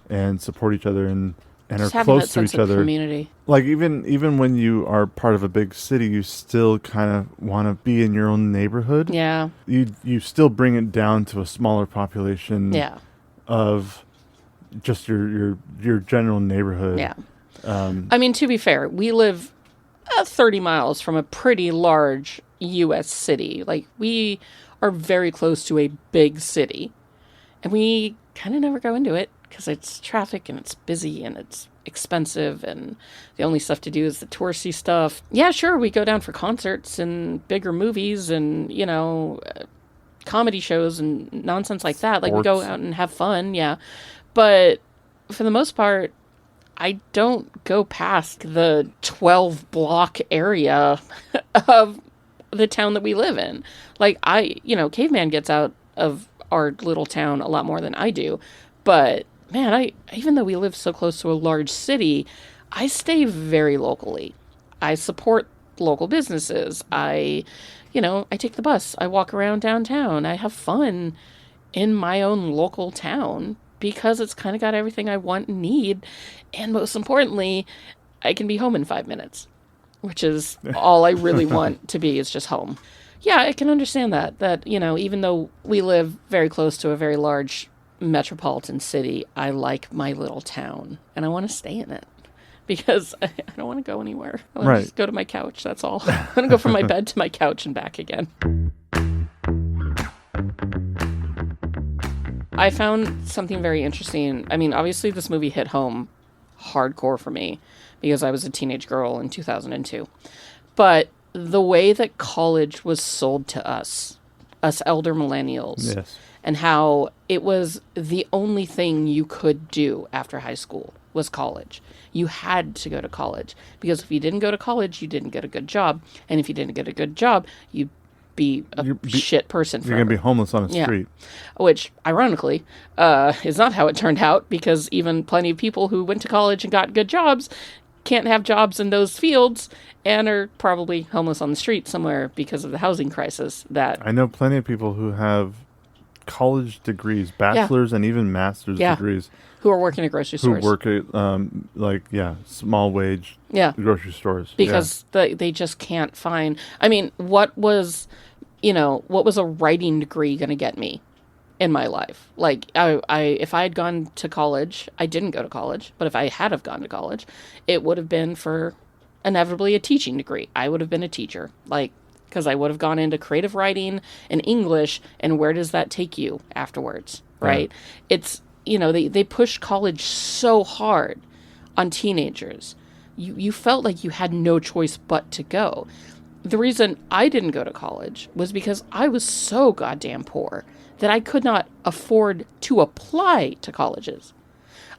and support each other and just are close to each other. Community. Like even when you are part of a big city, you still kind of want to be in your own neighborhood. Yeah. You still bring it down to a smaller population. Yeah. Of just your general neighborhood. Yeah. I mean, to be fair, we live 30 miles from a pretty large U.S. city. Like, we are very close to a big city, and we kind of never go into it because it's traffic and it's busy and it's expensive, and the only stuff to do is the touristy stuff. Yeah, sure, we go down for concerts and bigger movies and, comedy shows and nonsense like that. Like, we go out and have fun, yeah. But for the most part, I don't go past the 12-block area of the town that we live in. Like, Caveman gets out of our little town a lot more than I do. But, man, even though we live so close to a large city, I stay very locally. I support local businesses. I take the bus. I walk around downtown. I have fun in my own local town because it's kind of got everything I want and need. And most importantly, I can be home in 5 minutes, which is all I really want to be, is just home. Yeah, I can understand that, even though we live very close to a very large metropolitan city, I like my little town and I want to stay in it. because I don't want to go anywhere. I want Right. to just go to my couch. That's all. I want to go from my bed to my couch and back again. I found something very interesting. I mean, obviously this movie hit home hardcore for me because I was a teenage girl in 2002. But the way that college was sold to us elder millennials, Yes. and how it was the only thing you could do after high school was college. You had to go to college because if you didn't go to college, you didn't get a good job. And if you didn't get a good job, you'd be a shit person forever. You're going to be homeless on the street. Which, ironically, is not how it turned out, because even plenty of people who went to college and got good jobs can't have jobs in those fields and are probably homeless on the street somewhere because of the housing crisis. That I know plenty of people who have college degrees, bachelor's and even master's degrees, who are working at grocery stores. who work at, small wage grocery stores. Because they just can't find... I mean, what was a writing degree going to get me in my life? Like, if I had gone to college, I didn't go to college, but if I had have gone to college, it would have been for inevitably a teaching degree. I would have been a teacher, because I would have gone into creative writing and English, and where does that take you afterwards, right? It's, they push college so hard on teenagers. You felt like you had no choice but to go. The reason I didn't go to college was because I was so goddamn poor that I could not afford to apply to colleges.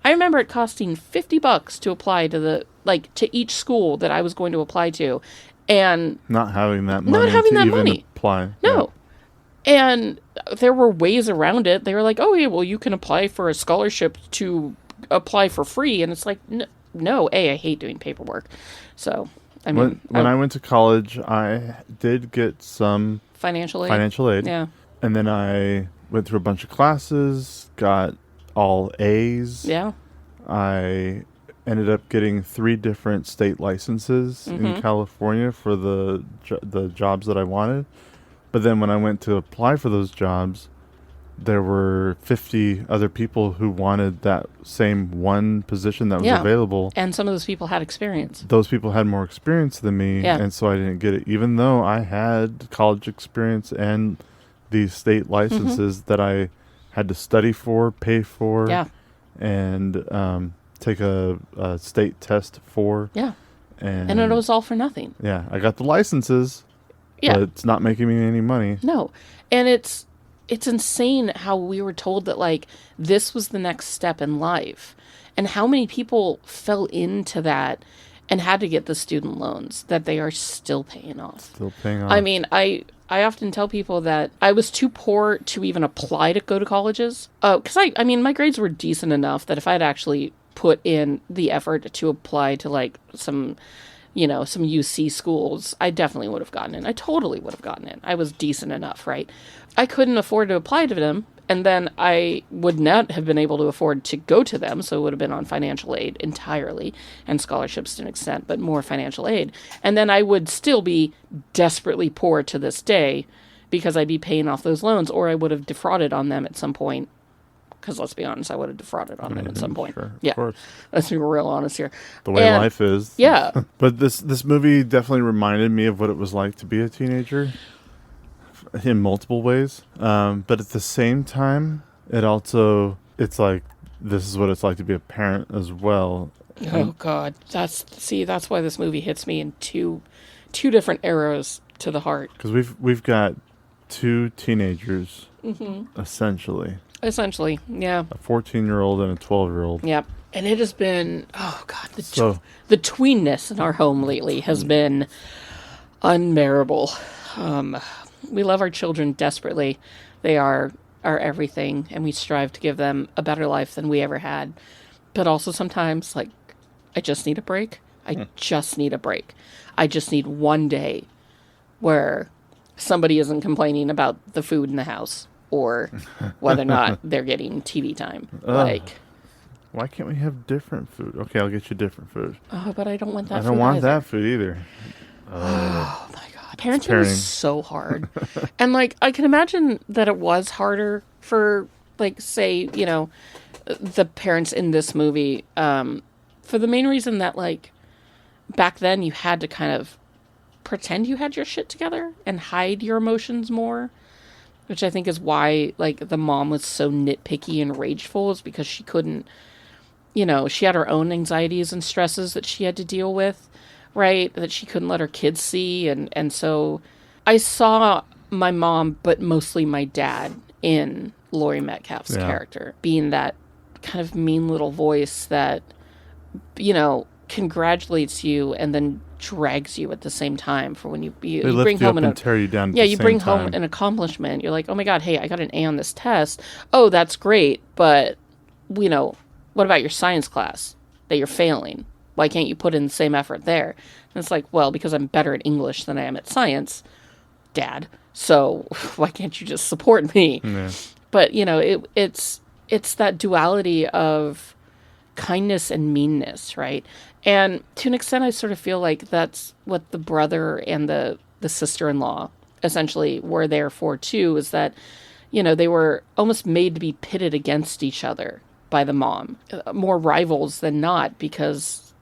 I remember it costing $50 to apply to to each school that I was going to apply to, and not having that money apply. No. Yeah. And there were ways around it. They were like, oh yeah, well, you can apply for a scholarship to apply for free. And it's like, no, I hate doing paperwork. So, I mean, when I went to college, I did get some financial aid. Yeah. And then I went through a bunch of classes, got all A's. Yeah. I ended up getting 3 different state licenses in California for the jobs that I wanted. But then when I went to apply for those jobs, there were 50 other people who wanted that same one position that was available. And some of those people had experience. Those people had more experience than me, and so I didn't get it, even though I had college experience and these state licenses that I had to study for, pay for, and take a state test for. Yeah. And it was all for nothing. Yeah. I got the licenses, but it's not making me any money. No. And it's insane how we were told that, this was the next step in life. And how many people fell into that and had to get the student loans that they are still paying off. I mean, I often tell people that I was too poor to even apply to go to colleges. Because, I mean, my grades were decent enough that if I had actually put in the effort to apply to, some UC schools, I definitely would have gotten in. I totally would have gotten in. I was decent enough, right? I couldn't afford to apply to them, and then I would not have been able to afford to go to them, so it would have been on financial aid entirely, and scholarships to an extent, but more financial aid. And then I would still be desperately poor to this day because I'd be paying off those loans, or I would have defrauded on them at some point. Because let's be honest, I would have defrauded on them at some point. Sure, yeah, of course. Let's be real honest here. The way life is. Yeah. But this movie definitely reminded me of what it was like to be a teenager in multiple ways. But at the same time, it's like, this is what it's like to be a parent as well. Oh God, that's why this movie hits me in two different arrows to the heart. Because we've got 2 teenagers, essentially. Essentially, yeah. A 14-year-old and a 12-year-old. Yep. And it has been, oh God, the tweenness in our home lately has been unbearable. We love our children desperately. They are our everything, and we strive to give them a better life than we ever had. But also sometimes, I just need a break. I just need a break. I just need one day where somebody isn't complaining about the food in the house, or whether or not they're getting TV time. Why can't we have different food? Okay, I'll get you different food. Oh, but I don't want that food. I don't want either. that food either. Oh my God. Parenting was so hard. And I can imagine that it was harder for say, the parents in this movie, for the main reason that, like, back then you had to kind of pretend you had your shit together and hide your emotions more, which I think is why, like, the mom was so nitpicky and rageful, is because she couldn't, she had her own anxieties and stresses that she had to deal with, right? That she couldn't let her kids see. And so I saw my mom, but mostly my dad, in Laurie Metcalf's character, being that kind of mean little voice that, congratulates you and then drags you at the same time for when you bring home and tear you down. You bring home an accomplishment. You're like, oh my God, hey, I got an A on this test. Oh, that's great. But, what about your science class that you're failing? Why can't you put in the same effort there? And it's like, well, because I'm better at English than I am at science, Dad. So why can't you just support me? Yeah. But, it's that duality of kindness and meanness, right? And to an extent, I sort of feel like that's what the brother and the sister-in-law essentially were there for too, is that, they were almost made to be pitted against each other by the mom. More rivals than not, because,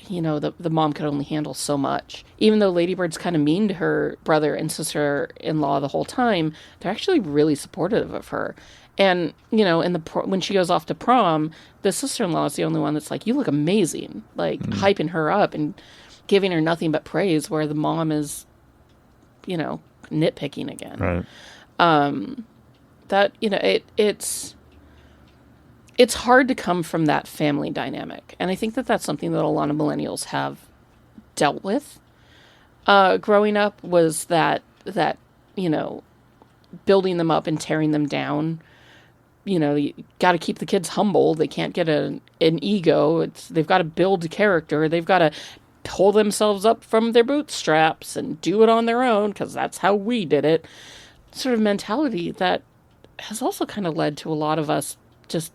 the mom could only handle so much. Even though Lady Bird's kind of mean to her brother and sister-in-law the whole time, they're actually really supportive of her. And, when she goes off to prom, the sister-in-law is the only one that's like, you look amazing, like hyping her up and giving her nothing but praise, where the mom is, nitpicking again. Right. That, it's hard to come from that family dynamic. And I think that that's something that a lot of millennials have dealt with growing up, was that, building them up and tearing them down. You got to keep the kids humble. They can't get an ego. They've got to build a character. They've got to pull themselves up from their bootstraps and do it on their own, because that's how we did it. Sort of mentality that has also kind of led to a lot of us just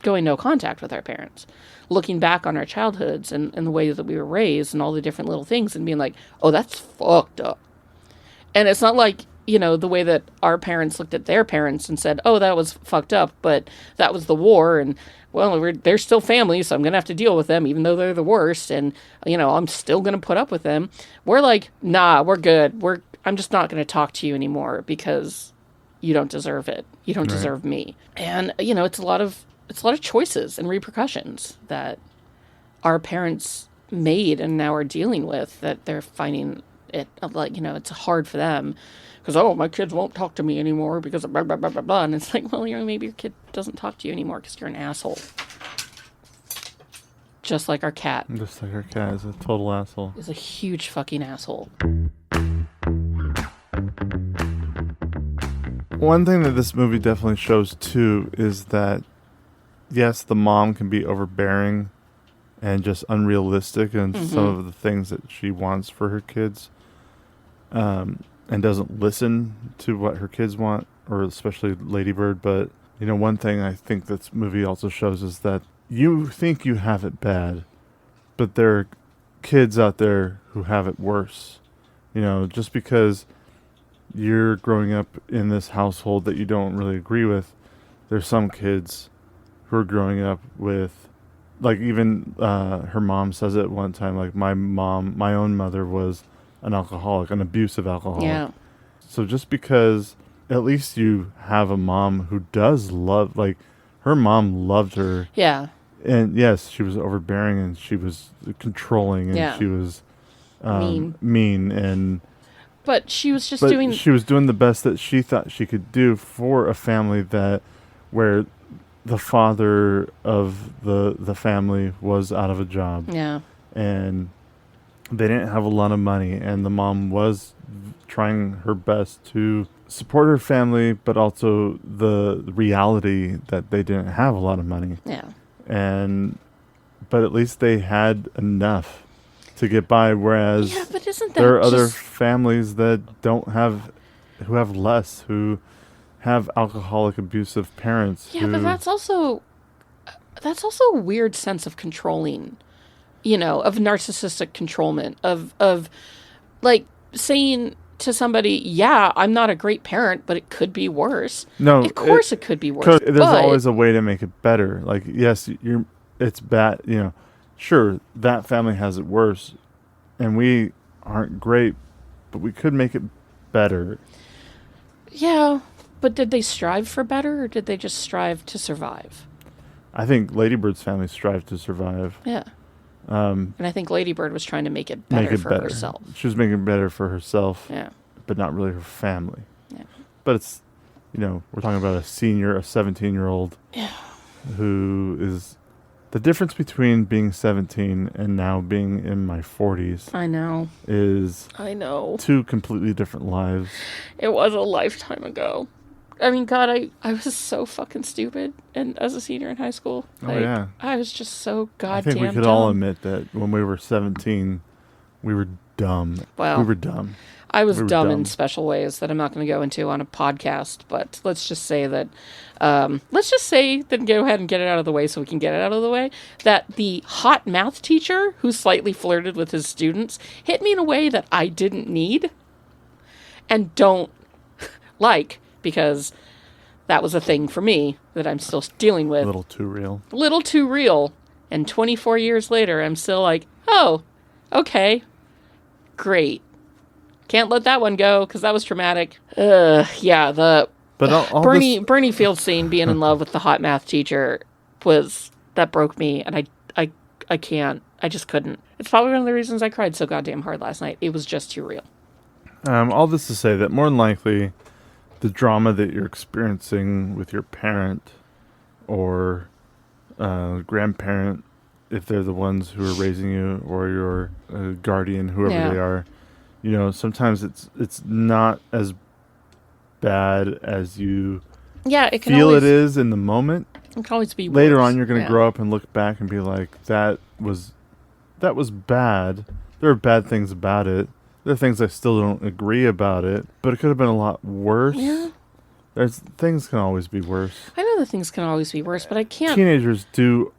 going no contact with our parents, looking back on our childhoods and the way that we were raised and all the different little things and being like, oh, that's fucked up. And it's not like, the way that our parents looked at their parents and said, oh, that was fucked up, but that was the war, and, well, they're still family, so I'm going to have to deal with them, even though they're the worst, and, I'm still going to put up with them. We're like, nah, we're good. I'm just not going to talk to you anymore, because you don't deserve it. You don't deserve me. And, it's a lot of choices and repercussions that our parents made and now are dealing with, that they're finding it, like, it's hard for them. Because, oh, my kids won't talk to me anymore because of blah, blah, blah, blah, blah. And it's like, well, maybe your kid doesn't talk to you anymore because you're an asshole. Just like our cat. Just like our cat is a total asshole. Is a huge fucking asshole. One thing that this movie definitely shows, too, is that, yes, the mom can be overbearing and just unrealistic in some of the things that she wants for her kids. And doesn't listen to what her kids want, or especially Lady Bird. But, one thing I think this movie also shows is that you think you have it bad, but there are kids out there who have it worse. Just because you're growing up in this household that you don't really agree with, there's some kids who are growing up with, like, even her mom says it one time, like, my own mother was an alcoholic, an abusive alcoholic. Yeah. So just because at least you have a mom who does love, like, her mom loved her. Yeah. And yes, she was overbearing and she was controlling and she was mean and. But she was just doing. She was doing the best that she thought she could do for a family where the father of the family was out of a job. Yeah. And they didn't have a lot of money, and the mom was trying her best to support her family, but also the reality that they didn't have a lot of money. Yeah. But at least they had enough to get by, whereas but isn't that there are other families that who have less, who have alcoholic, abusive parents. Yeah, but that's also a weird sense of controlling. Of narcissistic controlment, of like saying to somebody, yeah, I'm not a great parent, but it could be worse. No, of course it could be worse. There's always a way to make it better. Like, yes, it's bad. sure, that family has it worse, and we aren't great, but we could make it better. Yeah, but did they strive for better, or did they just strive to survive? I think Lady Bird's family strived to survive. Yeah. And I think Lady Bird was trying to make it better for herself. She was making it better for herself, Yeah. but not really her family. Yeah. But it's, we're talking about a 17-year-old who is... The difference between being 17 and now being in my 40s I know. is two completely different lives. It was a lifetime ago. I mean, God, I was so fucking stupid and as a senior in high school. Oh, yeah. I was just so goddamn I think we could dumb. all admit that when we were 17, we were dumb. Well, we were dumb. I was dumb in special ways that I'm not going to go into on a podcast, but let's just say that, go ahead and get it out of the way so we can get it out of the way, that the hot math teacher who slightly flirted with his students hit me in a way that I didn't need and don't like, because that was a thing for me that I'm still dealing with. A little too real. A little too real. And 24 years later, I'm still like, oh, okay, great. Can't let that one go because that was traumatic. Yeah, but all Bernie Field scene being in love with the hot math teacher that broke me, and I can't. I just couldn't. It's probably one of the reasons I cried so goddamn hard last night. It was just too real. All this to say that more than likely, the drama that you're experiencing with your parent or grandparent, if they're the ones who are raising you, or your guardian, whoever they are, sometimes it's not as bad as you it can feel it is in the moment. It can always be later worse. on. You're going to grow up and look back and be like, that was bad. There are bad things about it. There are things I still don't agree about it, but it could have been a lot worse. Yeah. Things can always be worse. I know that things can always be worse, but I can't. Teenagers do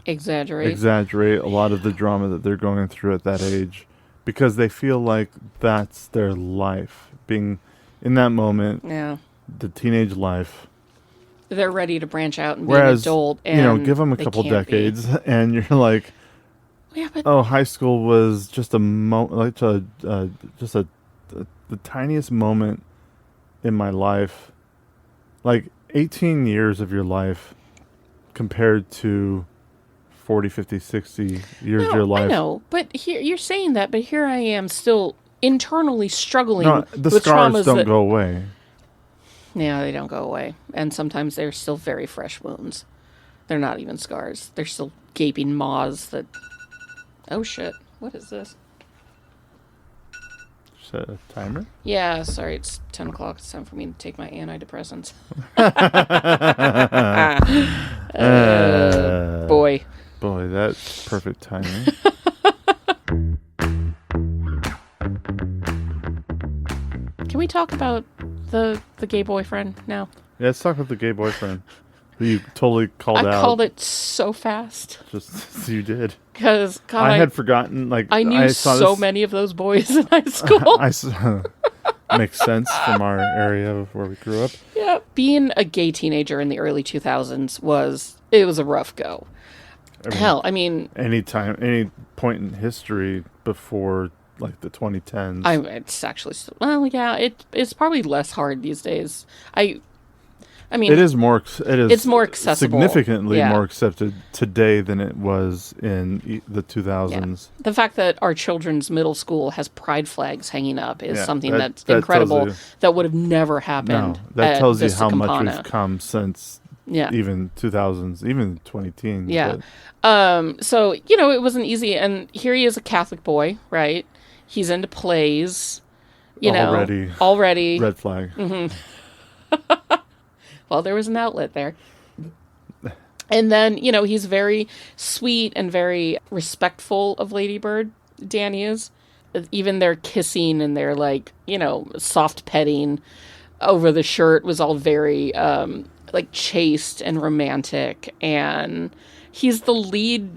exaggerate a lot of the drama that they're going through at that age, because they feel like that's their life. Being in that moment, the teenage life. They're ready to branch out and be Whereas, an adult. And give them a couple decades, and you're like, yeah, but high school was just a the tiniest moment in my life. Like 18 years of your life compared to 40, 50, 60 years of your life. I know, but here you're saying that, but here I am still internally struggling the with scars traumas don't go away. Yeah, they don't go away. And sometimes they're still very fresh wounds. They're not even scars. They're still gaping maws that... Oh, shit. What is this? Set a timer? Yeah, sorry. It's 10 o'clock. It's time for me to take my antidepressants. Boy. Boy, that's perfect timing. Can we talk about the gay boyfriend now? Yeah, let's talk about the gay boyfriend who you totally called out. I called it so fast. Just you did. Because I had forgotten. I knew so many of those boys in high school. Makes sense from our area of where we grew up. Yeah, being a gay teenager in the early 2000s was a rough go. Any point in history before like the 2010s. It's actually it's probably less hard these days. It's more accessible. Significantly more accepted today than it was in the 2000s. Yeah. The fact that our children's middle school has pride flags hanging up is something that's incredible. That would have never happened. No, that tells you how Campana. much we've come since even 2000s, even 2010s. Yeah. So, it wasn't easy. And here he is, a Catholic boy, right? He's into plays, already. Red flag. Mm-hmm. Well, there was an outlet there. And then, he's very sweet and very respectful of Lady Bird. Danny is. Even their kissing and their, soft petting over the shirt was all very, chaste and romantic. And he's the lead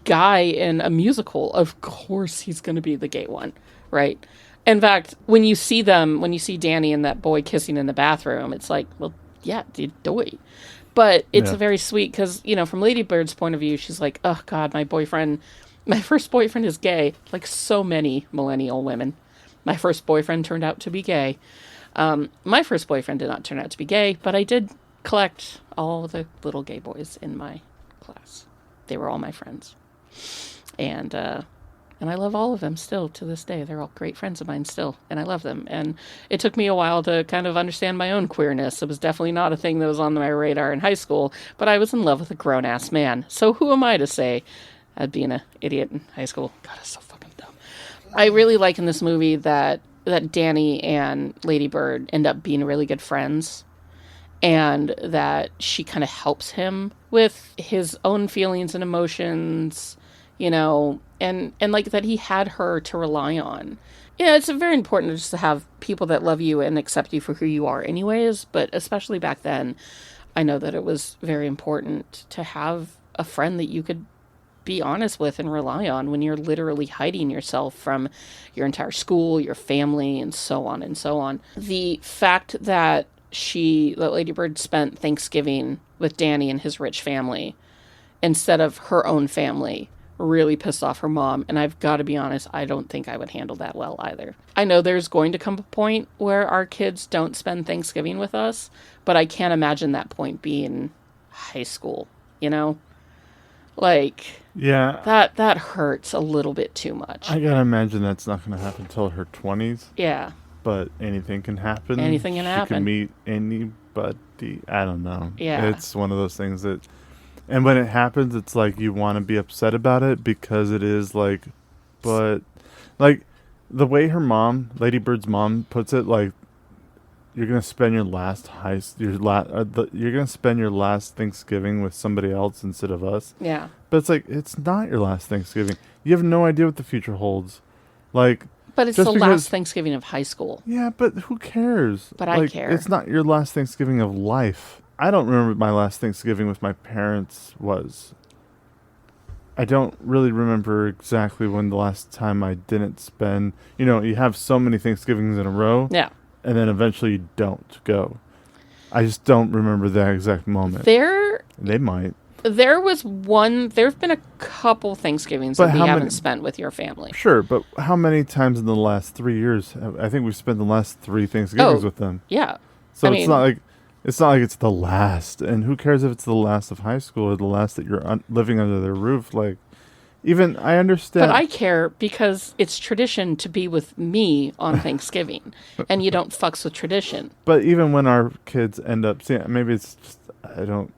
guy in a musical. Of course he's going to be the gay one, right? In fact, when you see Danny and that boy kissing in the bathroom, it's like, well, yeah, doy. But it's very sweet because, you know, from Lady Bird's point of view, she's like, oh, God, my first boyfriend is gay. Like so many millennial women. My first boyfriend turned out to be gay. My first boyfriend did not turn out to be gay, but I did collect all the little gay boys in my class. They were all my friends. And I love all of them still to this day. They're all great friends of mine still, and I love them. And it took me a while to kind of understand my own queerness. It was definitely not a thing that was on my radar in high school, but I was in love with a grown-ass man. So who am I to say I'd be an idiot in high school? God, it's so fucking dumb. I really like in this movie that Danny and Lady Bird end up being really good friends, and that she kind of helps him with his own feelings and emotions, you know, and like that he had her to rely on. Yeah, it's very important just to have people that love you and accept you for who you are anyways, but especially back then, I know that it was very important to have a friend that you could be honest with and rely on when you're literally hiding yourself from your entire school, your family, and so on and so on. The fact that Lady Bird spent Thanksgiving with Danny and his rich family instead of her own family really pissed off her mom, and I've got to be honest, I don't think I would handle that well either. I know there's going to come a point where our kids don't spend Thanksgiving with us, but I can't imagine that point being high school, you know? Like, yeah, that hurts a little bit too much. I gotta imagine that's not going to happen until her 20s. Yeah. But anything can happen. Anything can happen. She can meet anybody. I don't know. Yeah. It's one of those things that... And when it happens, it's like you want to be upset about it because it is like... But, like, the way her mom, Lady Bird's mom, puts it, like, you're going to spend your last you're going to spend your last Thanksgiving with somebody else instead of us. Yeah. But it's like, it's not your last Thanksgiving. You have no idea what the future holds. Like... But it's the last Thanksgiving of high school. Yeah, but who cares? But I care. It's not your last Thanksgiving of life. I don't remember what my last Thanksgiving with my parents was. I don't really remember exactly when the last time I didn't spend... You know, you have so many Thanksgivings in a row. Yeah. And then eventually you don't go. I just don't remember that exact moment. They might. There's been a couple Thanksgivings that we haven't spent with your family. Sure, but how many times in the last 3 years? I think we've spent the last 3 Thanksgivings with them. Yeah. So it's not like it's the last. And who cares if it's the last of high school or the last that you're living under their roof? Like, even I understand. But I care because it's tradition to be with me on Thanksgiving, and you don't fucks with tradition. But even when our kids end up seeing, maybe it's just I don't.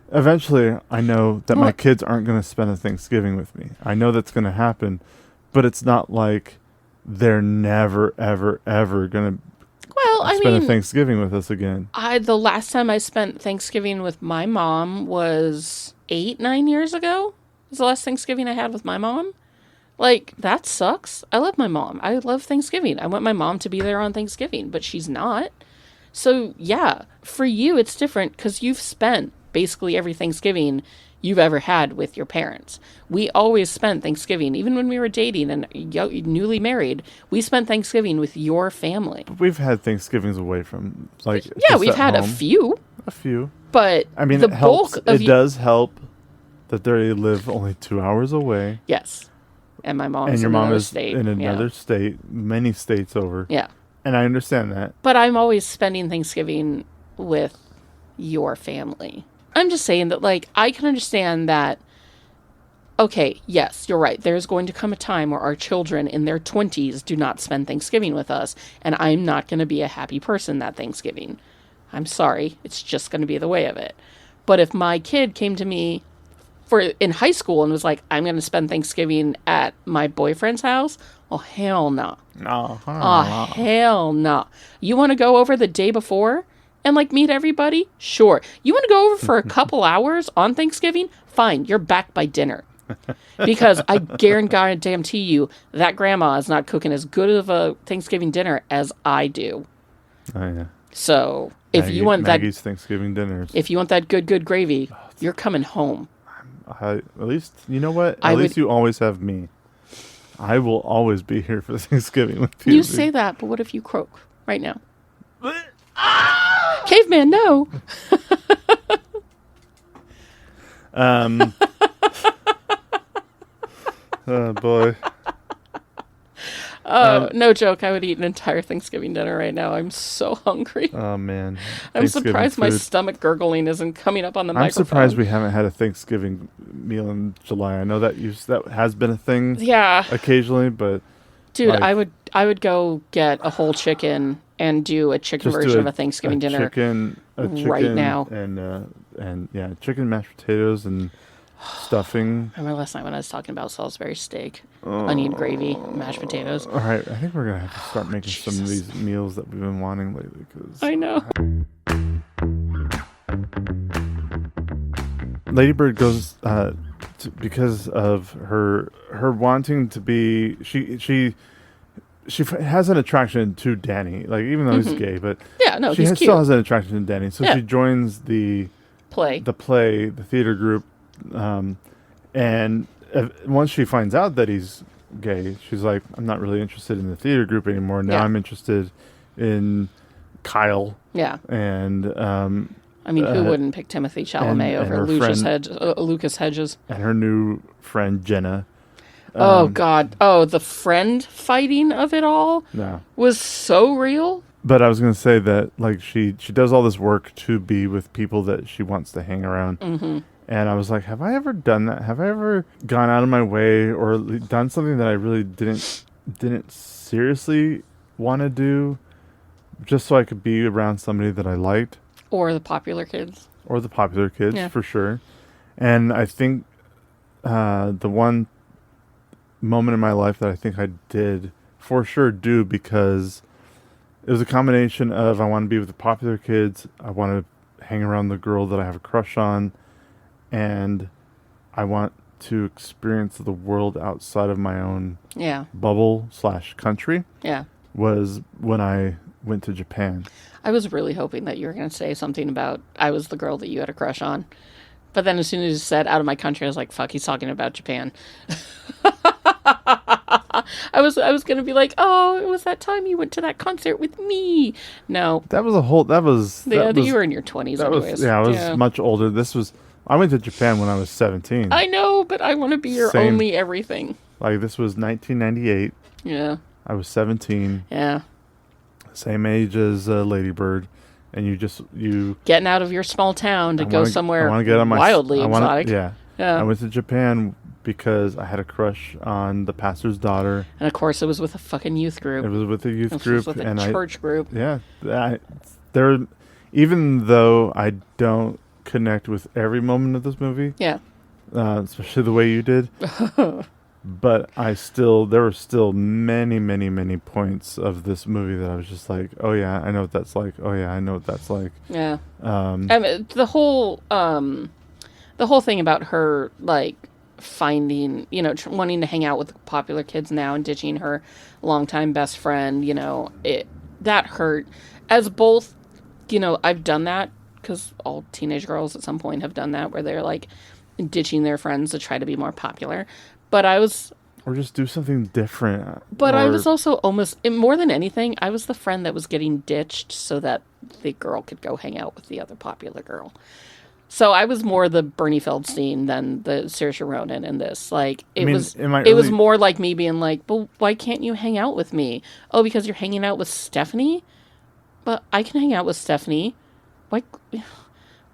Eventually, I know that my kids aren't going to spend a Thanksgiving with me. I know that's going to happen, but it's not like they're never, ever, ever going to spend a Thanksgiving with us again. The last time I spent Thanksgiving with my mom was 8-9 years ago. It was the last Thanksgiving I had with my mom. Like, that sucks. I love my mom. I love Thanksgiving. I want my mom to be there on Thanksgiving, but she's not. So, yeah, for you, it's different because you've spent basically every Thanksgiving you've ever had with your parents. We always spent Thanksgiving, even when we were dating and newly married, we spent Thanksgiving with your family. But we've had Thanksgivings away from, like, yeah, we've had home. A few. But I mean, the bulk of it does help that they live only 2 hours away. Yes. And my mom is in another state. In another state, many states over. Yeah. And I understand that. But I'm always spending Thanksgiving with your family. I'm just saying that, like, I can understand that, okay, yes, you're right. There's going to come a time where our children in their 20s do not spend Thanksgiving with us, and I'm not going to be a happy person that Thanksgiving. I'm sorry. It's just going to be the way of it. But if my kid came to me in high school and was like, I'm going to spend Thanksgiving at my boyfriend's house, oh, hell no. No. Oh, hell no. You want to go over the day before and, like, meet everybody? Sure. You want to go over for a couple hours on Thanksgiving? Fine. You're back by dinner. Because I guarantee you that grandma is not cooking as good of a Thanksgiving dinner as I do. Oh, yeah. So, if you want Maggie's Thanksgiving dinners. If you want that good gravy, you're coming home. At least, you know what? At least you always have me. I will always be here for Thanksgiving with you. You say that, but what if you croak right now? Caveman, no. Oh boy. No joke. I would eat an entire Thanksgiving dinner right now. I'm so hungry. Oh man. I'm surprised my food. stomach gurgling isn't coming up on the I'm microphone. surprised we haven't had a Thanksgiving meal in July. I know that that has been a thing. Yeah. Occasionally, but dude, like, I would go get a whole chicken and do a chicken version of a Thanksgiving dinner chicken right now. And yeah, chicken, mashed potatoes, and stuffing. Remember last night when I was talking about Salisbury steak, onion gravy, mashed potatoes? All right, I think we're gonna have to start making some of these meals that we've been wanting lately. Cause I know. Lady Bird goes because of her wanting to be. She has an attraction to Danny, like even though he's gay, but yeah, no, he's cute. still has an attraction to Danny. So she joins the theater group, and once she finds out that he's gay, she's like, I'm not really interested in the theater group anymore. Now I'm interested in Kyle. Yeah, and I mean, who wouldn't pick Timothy Chalamet over Lucas Hedges and her new friend Jenna? Oh God! Oh, the friend fighting of it all was so real. But I was going to say that, like, she does all this work to be with people that she wants to hang around. Mm-hmm. And I was like, have I ever done that? Have I ever gone out of my way or done something that I really didn't seriously want to do just so I could be around somebody that I liked? Or the popular kids. Yeah. For sure. And I think the one moment in my life that I think I did for sure do, because it was a combination of I want to be with the popular kids, I want to hang around the girl that I have a crush on, and I want to experience the world outside of my own bubble / country. Yeah. Was when I went to Japan. I was really hoping that you were going to say something about I was the girl that you had a crush on. But then as soon as you said out of my country, I was like, fuck, he's talking about Japan. I was going to be like, oh, it was that time you went to that concert with me. No. You were in your 20s anyways. I was much older. I went to Japan when I was 17. I know, but I want to be your only everything. Like, this was 1998. Yeah. I was 17. Yeah. Same age as Lady Bird. And you getting out of your small town to go somewhere wildly exotic. Yeah. I went to Japan because I had a crush on the pastor's daughter. And of course, it was with a fucking youth group. It was with a youth group. It was with a church group. Yeah. Even though I don't connect with every moment of this movie. Yeah. Especially the way you did. But there were still many, many, many points of this movie that I was just like, oh yeah, I know what that's like. Oh yeah, I know what that's like. Yeah. The whole thing about her, like, finding, wanting to hang out with popular kids now and ditching her longtime best friend, that hurt. As both, I've done that because all teenage girls at some point have done that, where they're like ditching their friends to try to be more popular. But or just do something different. But I was also almost, more than anything, I was the friend that was getting ditched so that the girl could go hang out with the other popular girl. So I was more the Bernie Feldstein than the Saoirse Ronan in this. Like, it was more like me being like, but why can't you hang out with me? Oh, because you're hanging out with Stephanie? But I can hang out with Stephanie. Like,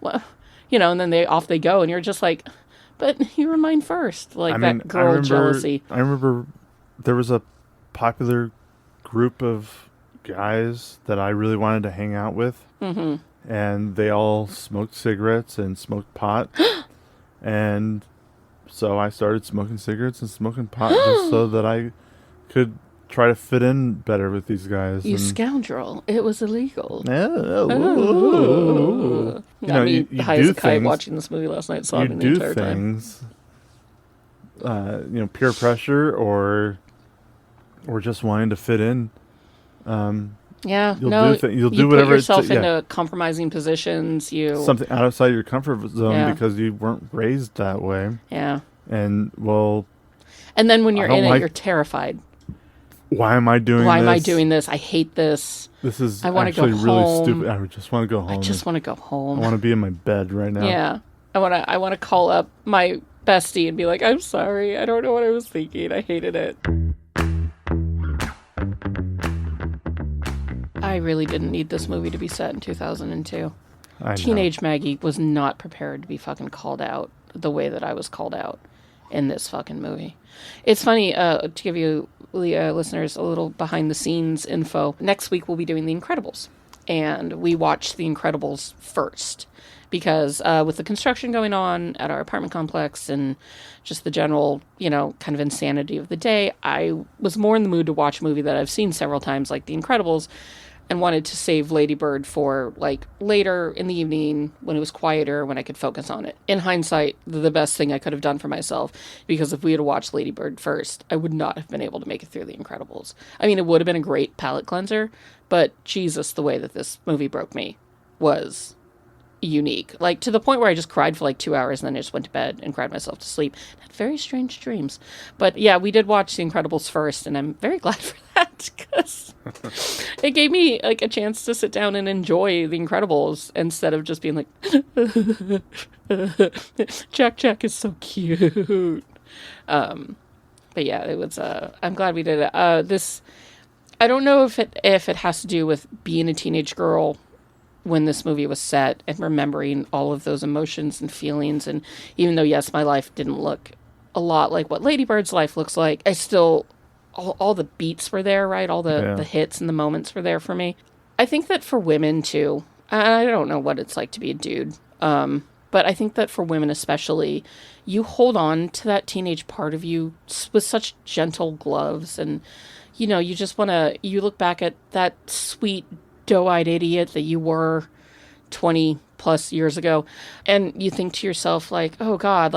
well, and then off they go, and you're just like, but you were mine first. Like, girl jealousy. I remember there was a popular group of guys that I really wanted to hang out with. Mm-hmm. And they all smoked cigarettes and smoked pot. And so I started smoking cigarettes and smoking pot just so that I could try to fit in better with these guys. You scoundrel. It was illegal. Oh. You high as a kite watching this movie last night, sobbing the entire time. Peer pressure or just wanting to fit in. Yeah, you'll do put whatever yourself into compromising positions. Something outside your comfort zone because you weren't raised that way. Yeah, and then when you're in it, you're terrified. why am I doing this? Why am I doing this? I hate this. This is I want to go actually really home. stupid. I just want to go home. I just want to go home. I want to be in my bed right now. Yeah. I want to call up my bestie and be like, I'm sorry. I don't know what I was thinking. I hated it. I really didn't need this movie to be set in 2002. Teenage Maggie was not prepared to be fucking called out the way that I was called out in this fucking movie. It's funny, to give you listeners a little behind the scenes info. Next week we'll be doing The Incredibles. And we watched The Incredibles first. Because with the construction going on at our apartment complex and just the general, kind of insanity of the day, I was more in the mood to watch a movie that I've seen several times, like The Incredibles, and wanted to save Lady Bird for, later in the evening when it was quieter, when I could focus on it. In hindsight, the best thing I could have done for myself, because if we had watched Lady Bird first, I would not have been able to make it through The Incredibles. I mean, it would have been a great palate cleanser, but Jesus, the way that this movie broke me was unique, to the point where I just cried for 2 hours and then I just went to bed and cried myself to sleep. Had very strange dreams. But yeah, we did watch The Incredibles first, and I'm very glad for that, because it gave me a chance to sit down and enjoy The Incredibles instead of just being like, Jack is so cute. But yeah, it was. I'm glad we did it. I don't know if it has to do with being a teenage girl when this movie was set and remembering all of those emotions and feelings. And even though, yes, my life didn't look a lot like what Lady Bird's life looks like, I still, all the beats were there, right? All the hits and the moments were there for me. I think that for women too, I don't know what it's like to be a dude, but I think that for women especially, you hold on to that teenage part of you with such gentle gloves. And, you just want to, you look back at that sweet, doe-eyed idiot that you were 20 plus years ago, and you think to yourself, oh God,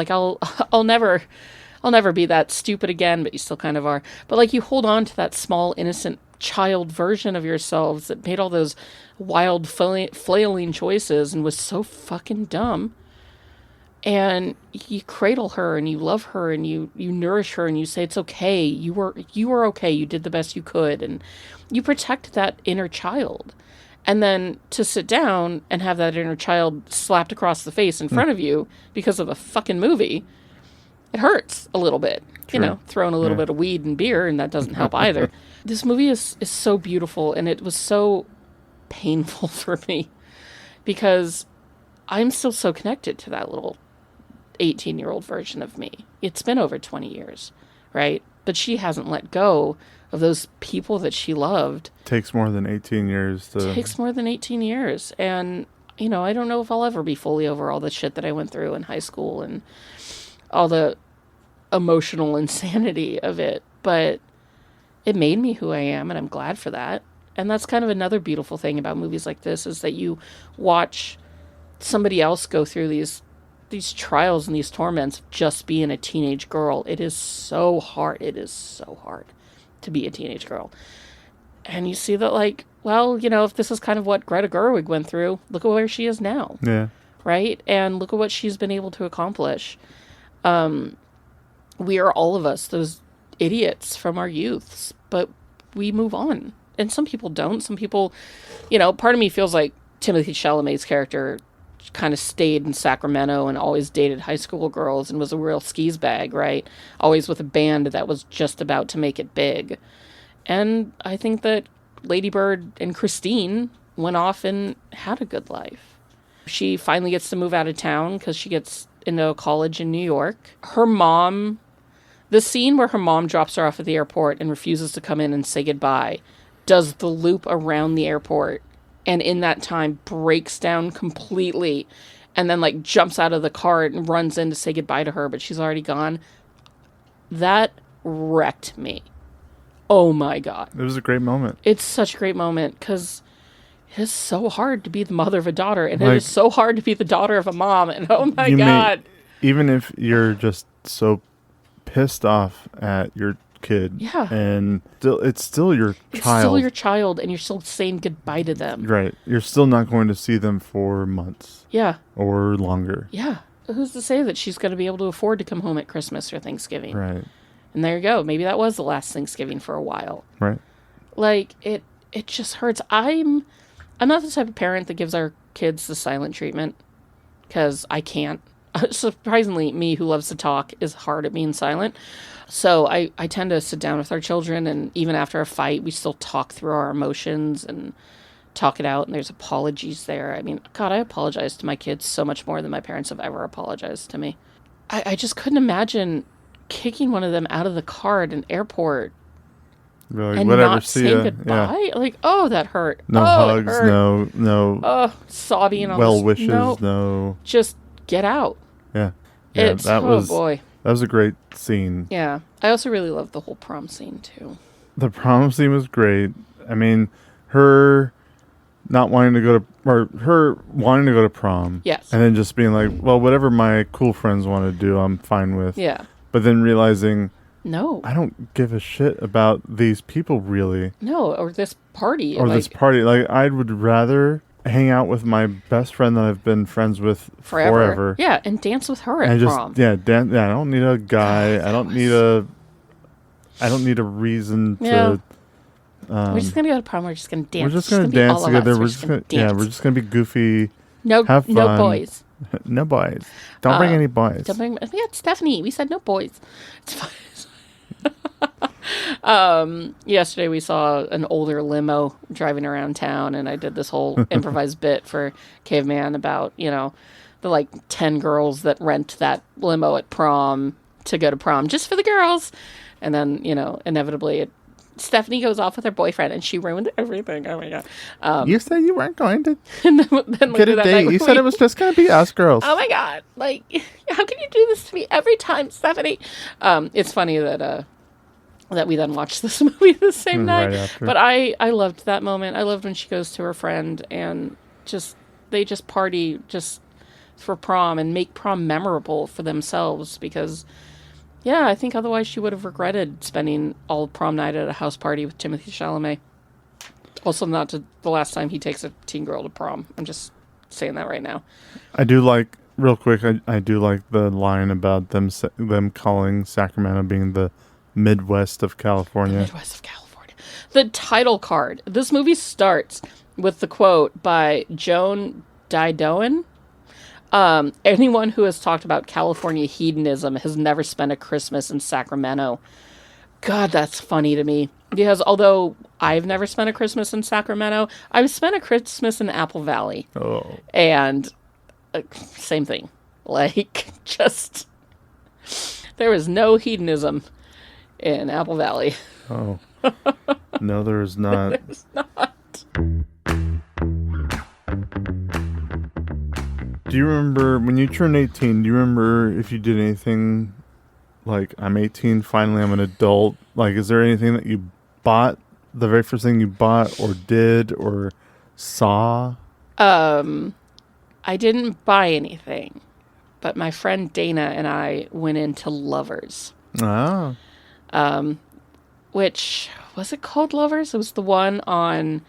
I'll never be that stupid again, but you still kind of are. But you hold on to that small, innocent child version of yourselves that made all those wild, flailing choices and was so fucking dumb. And you cradle her and you love her and you nourish her and you say, it's okay. You were okay. You did the best you could. And you protect that inner child. And then to sit down and have that inner child slapped across the face in front of you because of a fucking movie, it hurts a little bit. True. Throwing a little bit of weed and beer, and that doesn't help either. This movie is so beautiful, and it was so painful for me because I'm still so connected to that little 18-year-old version of me. It's been over 20 years, right? But she hasn't let go of those people that she loved. Takes more than 18 years to... Takes more than 18 years. And, I don't know if I'll ever be fully over all the shit that I went through in high school and all the emotional insanity of it. But it made me who I am, and I'm glad for that. And that's kind of another beautiful thing about movies like this, is that you watch somebody else go through these trials and these torments of just being a teenage girl. It is so hard. It is so hard to be a teenage girl. And you see that, if this is kind of what Greta Gerwig went through, look at where she is now. Yeah. Right? And look at what she's been able to accomplish. We are all of us those idiots from our youths, but we move on. And some people don't. Some people, part of me feels like Timothée Chalamet's character kind of stayed in Sacramento and always dated high school girls and was a real skis bag, right? Always with a band that was just about to make it big. And I think that Lady Bird and Christine went off and had a good life. She finally gets to move out of town because she gets into college in New York. Her mom, the scene where her mom drops her off at the airport and refuses to come in and say goodbye, does the loop around the airport, and in that time breaks down completely, and then jumps out of the car and runs in to say goodbye to her, but she's already gone. That wrecked me. Oh my God. It was a great moment. It's such a great moment because it is so hard to be the mother of a daughter, and it is so hard to be the daughter of a mom, and oh my God. Even if you're just so pissed off at your kid. Yeah. And it's still your child. It's still your child, and you're still saying goodbye to them. Right. You're still not going to see them for months. Yeah. Or longer. Yeah. Who's to say that she's going to be able to afford to come home at Christmas or Thanksgiving? Right. And there you go. Maybe that was the last Thanksgiving for a while. Right. Like, it just hurts. I'm not the type of parent that gives our kids the silent treatment, because I can't. Surprisingly, me who loves to talk is hard at being silent. So I tend to sit down with our children, and even after a fight, we still talk through our emotions and talk it out, and there's apologies there. I mean, God, I apologize to my kids so much more than my parents have ever apologized to me. I just couldn't imagine kicking one of them out of the car at an airport Really, and whatever. not See saying ya. goodbye. Yeah. Like, oh, that hurt. No oh, hugs. it hurt. No. Sobbing on well this. wishes. Nope. No. Just get out. Yeah. Boy. That was a great scene. Yeah. I also really loved the whole prom scene too. The prom scene was great. I mean, her not wanting to go to, or her wanting to go to prom. Yes. And then just being like, well, whatever my cool friends want to do, I'm fine with. Yeah. But then realizing, no, I don't give a shit about these people really. No, or this party. Or this party. Like, I would rather hang out with my best friend that I've been friends with forever. Yeah, and dance with her at and prom. I don't need a guy. I don't need a reason to. We're just gonna go to prom. We're just gonna dance. We're just gonna dance together. We're just gonna dance. we're just gonna be goofy. No, have fun. no boys. No boys. Don't bring any boys. Don't bring. Yeah, Stephanie. We said no boys. It's fine. Yesterday we saw an older limo driving around town, and I did this whole improvised bit for Caveman about, the like 10 girls that rent that limo at prom to go to prom just for the girls. And then, inevitably Stephanie goes off with her boyfriend, and she ruined everything. Oh my God. You said you weren't going to and then get a date. You said it was just going to be us girls. Oh my God. Like, how can you do this to me every time, Stephanie? It's funny that we then watched this movie the same night. After. But I loved that moment. I loved when she goes to her friend and they just party just for prom and make prom memorable for themselves, because I think otherwise she would have regretted spending all prom night at a house party with Timothée Chalamet. Also, not the last time he takes a teen girl to prom. I'm just saying that right now. I do like, real quick, I do like the line about them calling Sacramento being the Midwest of California. The title card. This movie starts with the quote by Joan Didion. Anyone who has talked about California hedonism has never spent a Christmas in Sacramento. God, that's funny to me. Because although I've never spent a Christmas in Sacramento, I've spent a Christmas in Apple Valley. Oh. And same thing. Like, just, there was no hedonism in Apple Valley. Oh. No, there is not. There's not. Do you remember when you turned 18, do you remember if you did anything like, I'm 18, finally I'm an adult? Like, is there anything that you bought, the very first thing you bought or did or saw? I didn't buy anything, but my friend Dana and I went into Lovers. Ah. Which, was it called Lovers? It was the one on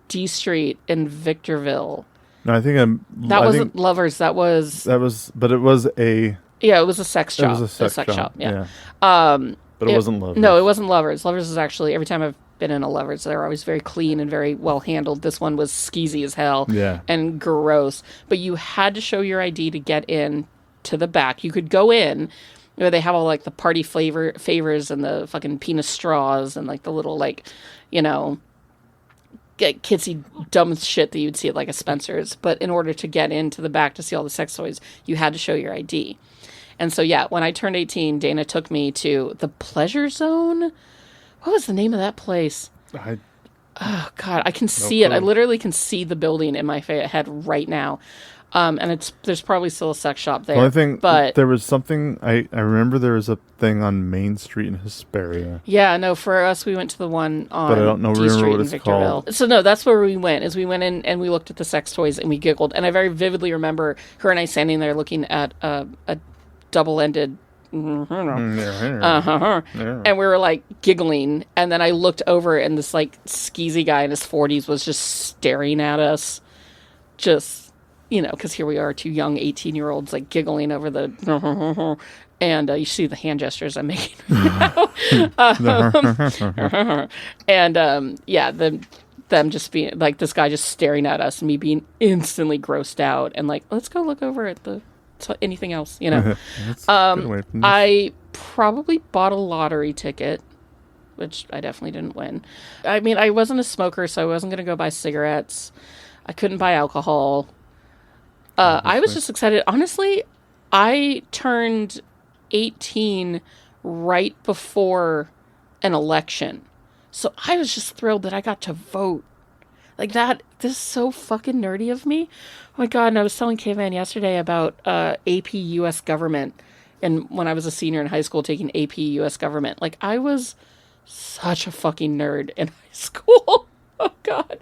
D Street in Victorville. No, I think wasn't Lovers. But it was a... Yeah, it was a sex shop. It was a sex shop, yeah. But it wasn't Lovers. No, it wasn't Lovers. Lovers is actually, every time I've been in a Lovers, they're always very clean and very well handled. This one was skeezy as hell. Yeah. And gross. But you had to show your ID to get in to the back. You could go in, where they have all like the party favors and the fucking penis straws and like the little like, kitsy dumb shit that you'd see at like a Spencer's. But in order to get into the back to see all the sex toys, you had to show your ID. And so, when I turned 18, Dana took me to the Pleasure Zone. What was the name of that place? Oh, God, I can see it. I literally can see the building in my head right now. And there's probably still a sex shop there. Well, I think but there was something, I remember there was a thing on Main Street in Hesperia. Yeah, no, for us, we went to the one on but I don't know, D remember Street what in it's Victorville. called. So no, that's where we went, is we went in and we looked at the sex toys and we giggled. And I very vividly remember her and I standing there looking at a double-ended and we were like giggling, and then I looked over and this like skeezy guy in his 40s was just staring at us, just because here we are, two young 18-year-olds like giggling over the And you see the hand gestures I'm making right now. And yeah, them just being like this guy just staring at us and me being instantly grossed out and like, let's go look over at anything else, you know. I probably bought a lottery ticket, which I definitely didn't win. I mean, I wasn't a smoker, so I wasn't going to go buy cigarettes. I couldn't buy alcohol. I was just excited. Honestly, I turned 18 right before an election. So I was just thrilled that I got to vote. Like that, this is so fucking nerdy of me. Oh my God, and I was telling Caveman yesterday about AP US Government. And when I was a senior in high school taking AP US Government. Like, I was such a fucking nerd in high school. Oh God.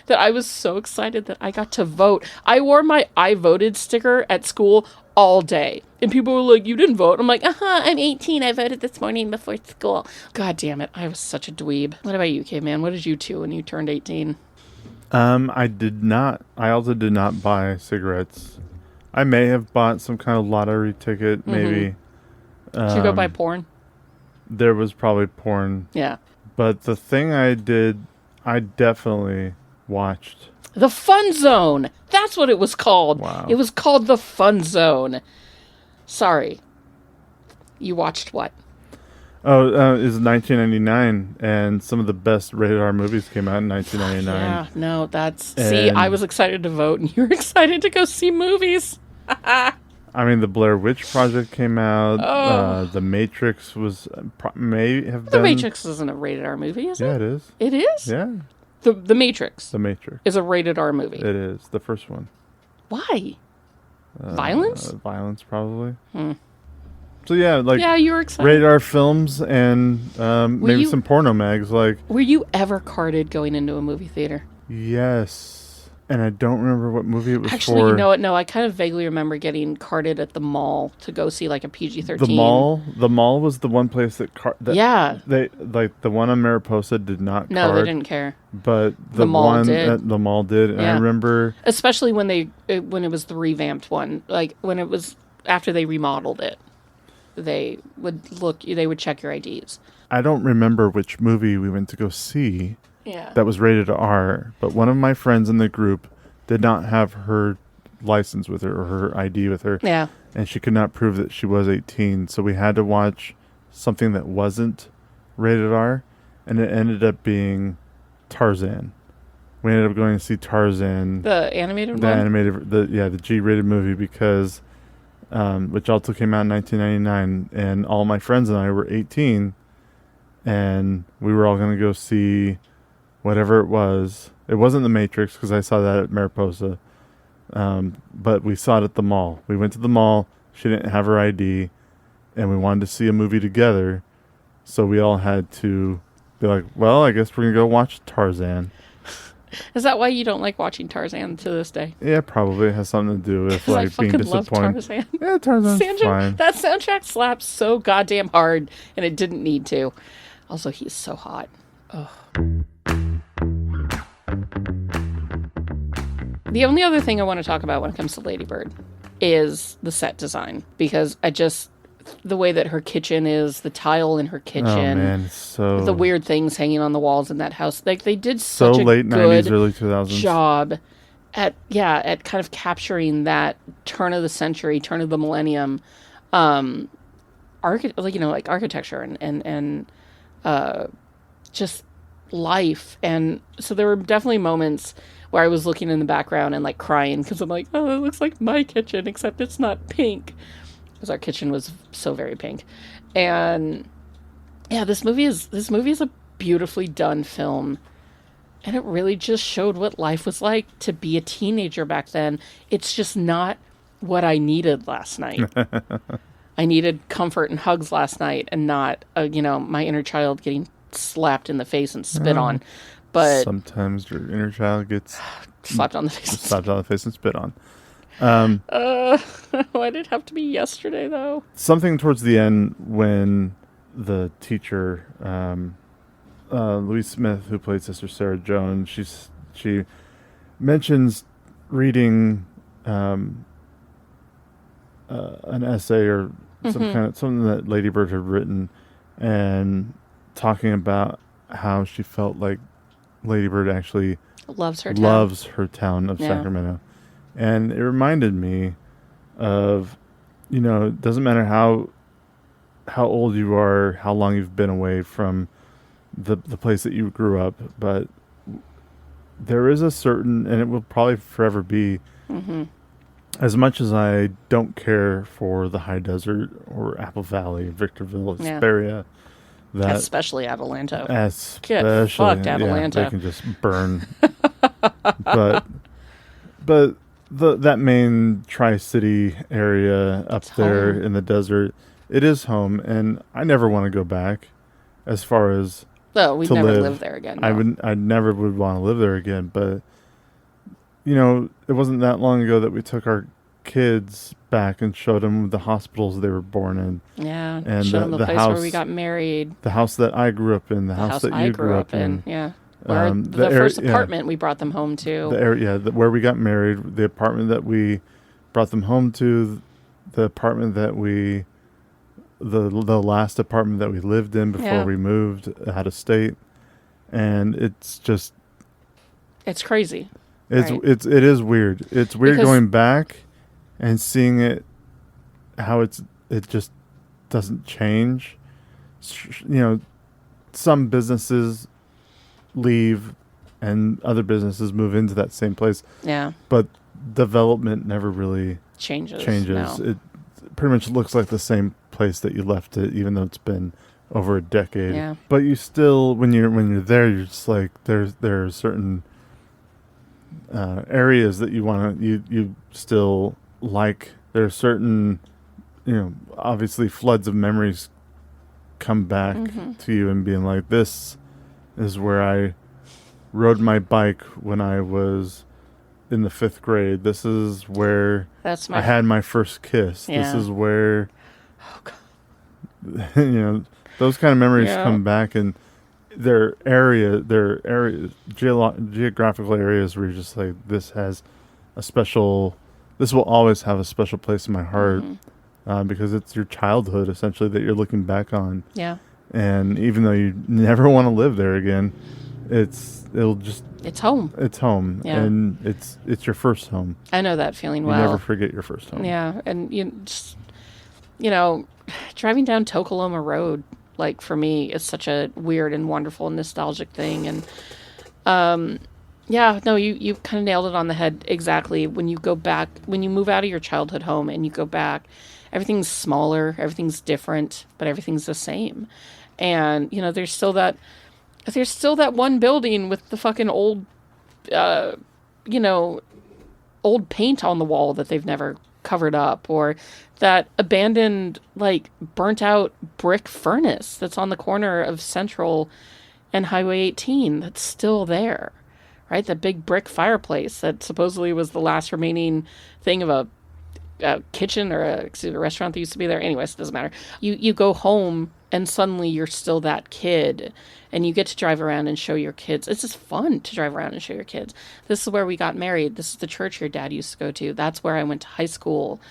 That I was so excited that I got to vote. I wore my I voted sticker at school all day. And people were like, you didn't vote. I'm like, I'm 18. I voted this morning before school. God damn it. I was such a dweeb. What about you, Caveman? What did you do when you turned 18? I did not. I also did not buy cigarettes. I may have bought some kind of lottery ticket, maybe. Did you go buy porn? There was probably porn. Yeah. But the thing I did, I definitely watched. The Fun Zone. That's what it was called. Wow. It was called The Fun Zone. Sorry. You watched what? Oh, it was 1999, and some of the best rated R movies came out in 1999. Yeah, no, see, I was excited to vote, and you were excited to go see movies. I mean, the Blair Witch Project came out. The Matrix may have been. The Matrix isn't a rated R movie, is it? Yeah, it is. It is? Yeah. The Matrix. The Matrix is a rated R movie. It is the first one. Why? Violence? Violence, probably. So yeah, like yeah, you were excited. Rated R films and maybe some porno mags. Like, were you ever carded going into a movie theater? Yes, and I don't remember what movie it was for. Actually, you know what? No, I kind of vaguely remember getting carded at the mall to go see like a PG-13. The mall was the one place that yeah. They like the one on Mariposa did not. No, card, they didn't care. But the mall one did. at the mall did, and I remember especially when it was the revamped one, like when it was after they remodeled it. They would check your IDs. I don't remember which movie we went to go see. Yeah. That was rated R, but one of my friends in the group did not have her license with her or her ID with her. Yeah. And she could not prove that she was 18, so we had to watch something that wasn't rated R, and it ended up being Tarzan. We ended up going to see Tarzan. The animated one? The G-rated movie because which also came out in 1999, and all my friends and I were 18, and we were all going to go see whatever it was. It wasn't The Matrix because I saw that at Mariposa, but we saw it at the mall. We went to the mall. She didn't have her ID, and we wanted to see a movie together, so we all had to be like, well, I guess we're going to go watch Tarzan. Is that why you don't like watching Tarzan to this day? Yeah, probably. It has something to do with like being disappointed. Love Tarzan. Yeah, Tarzan's fine. That soundtrack slaps so goddamn hard, and it didn't need to. Also, he's so hot. Ugh. The only other thing I want to talk about when it comes to Lady Bird is the set design, because the way that her kitchen is, the tile in her kitchen, the weird things hanging on the walls in that house. Like they did such a late good 90s, early 2000s job at kind of capturing that turn of the century, turn of the millennium, architecture and just life. And so there were definitely moments where I was looking in the background and like crying because I'm like, oh, it looks like my kitchen, except it's not pink. Because our kitchen was so very pink. And yeah, this movie is a beautifully done film. And it really just showed what life was like to be a teenager back then. It's just not what I needed last night. I needed comfort and hugs last night and not, my inner child getting slapped in the face and spit on. But sometimes your inner child gets slapped on the face and spit on. Why did it have to be yesterday, though? Something towards the end when the teacher, Louise Smith, who played Sister Sarah Jones, she mentions reading an essay or something that Lady Bird had written, and talking about how she felt like Lady Bird actually loves her town of Sacramento. And it reminded me of, it doesn't matter how old you are, how long you've been away from the place that you grew up, but there is a certain, and it will probably forever be, as much as I don't care for the high desert or Apple Valley, Victorville area, that especially Adelanto. Especially, fucked Adelanto. They can just burn. but that main Tri-City area up there in the desert, it is home, and I never want to go back. As far as we'd never live there again. No. I never would want to live there again. But it wasn't that long ago that we took our kids back and showed them the hospitals they were born in. Yeah, and showed them the place house where we got married. The house that I grew up in. The house that you grew up in. Yeah. The first apartment we brought them home to. The area, where we got married, the apartment that we brought them home to, the apartment that the last apartment that we lived in before we moved out of state, and it's crazy. It is weird. It's weird going back and seeing it, how it just doesn't change. Some businesses leave and other businesses move into that same place. Yeah. But development never really changes. No. It pretty much looks like the same place that you left it, even though it's been over a decade. Yeah. But you still, when you're there, you're just like, there are certain areas that you still like. There are certain, obviously floods of memories come back to you, and being like, this is where I rode my bike when I was in the 5th grade. This is where I had my first kiss. Yeah. This is where, those kind of memories come back, and they're geographical areas where you're just like, this will always have a special place in my heart, because it's your childhood essentially that you're looking back on. Yeah. And even though you never want to live there again, it's home. It's home. Yeah. And it's your first home. I know that feeling well. You never forget your first home. Yeah. And driving down Tokoloma Road, like, for me, is such a weird and wonderful and nostalgic thing. And you kind of nailed it on the head. Exactly. When you go back, when you move out of your childhood home and you go back, everything's smaller, everything's different, but everything's the same. And, there's still that one building with the fucking old, old paint on the wall that they've never covered up, or that abandoned, like, burnt out brick furnace that's on the corner of Central and Highway 18 that's still there, right? That big brick fireplace that supposedly was the last remaining thing of a kitchen or a restaurant that used to be there. Anyways, it doesn't matter. You go home and suddenly you're still that kid, and you get to drive around and show your kids. It's just fun to drive around and show your kids. This is where we got married. This is the church your dad used to go to. That's where I went to high school.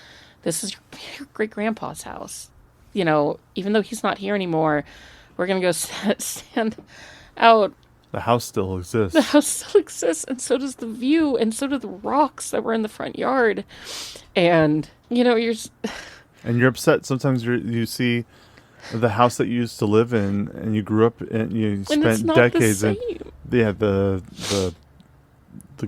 This is your great-grandpa's house. Even though he's not here anymore, we're going to go stand out. The house still exists. The house still exists, and so does the view, and so do the rocks that were in the front yard. And, you're... And you're upset. Sometimes you see the house that you used to live in, and you grew up in, you spent decades in. Yeah, the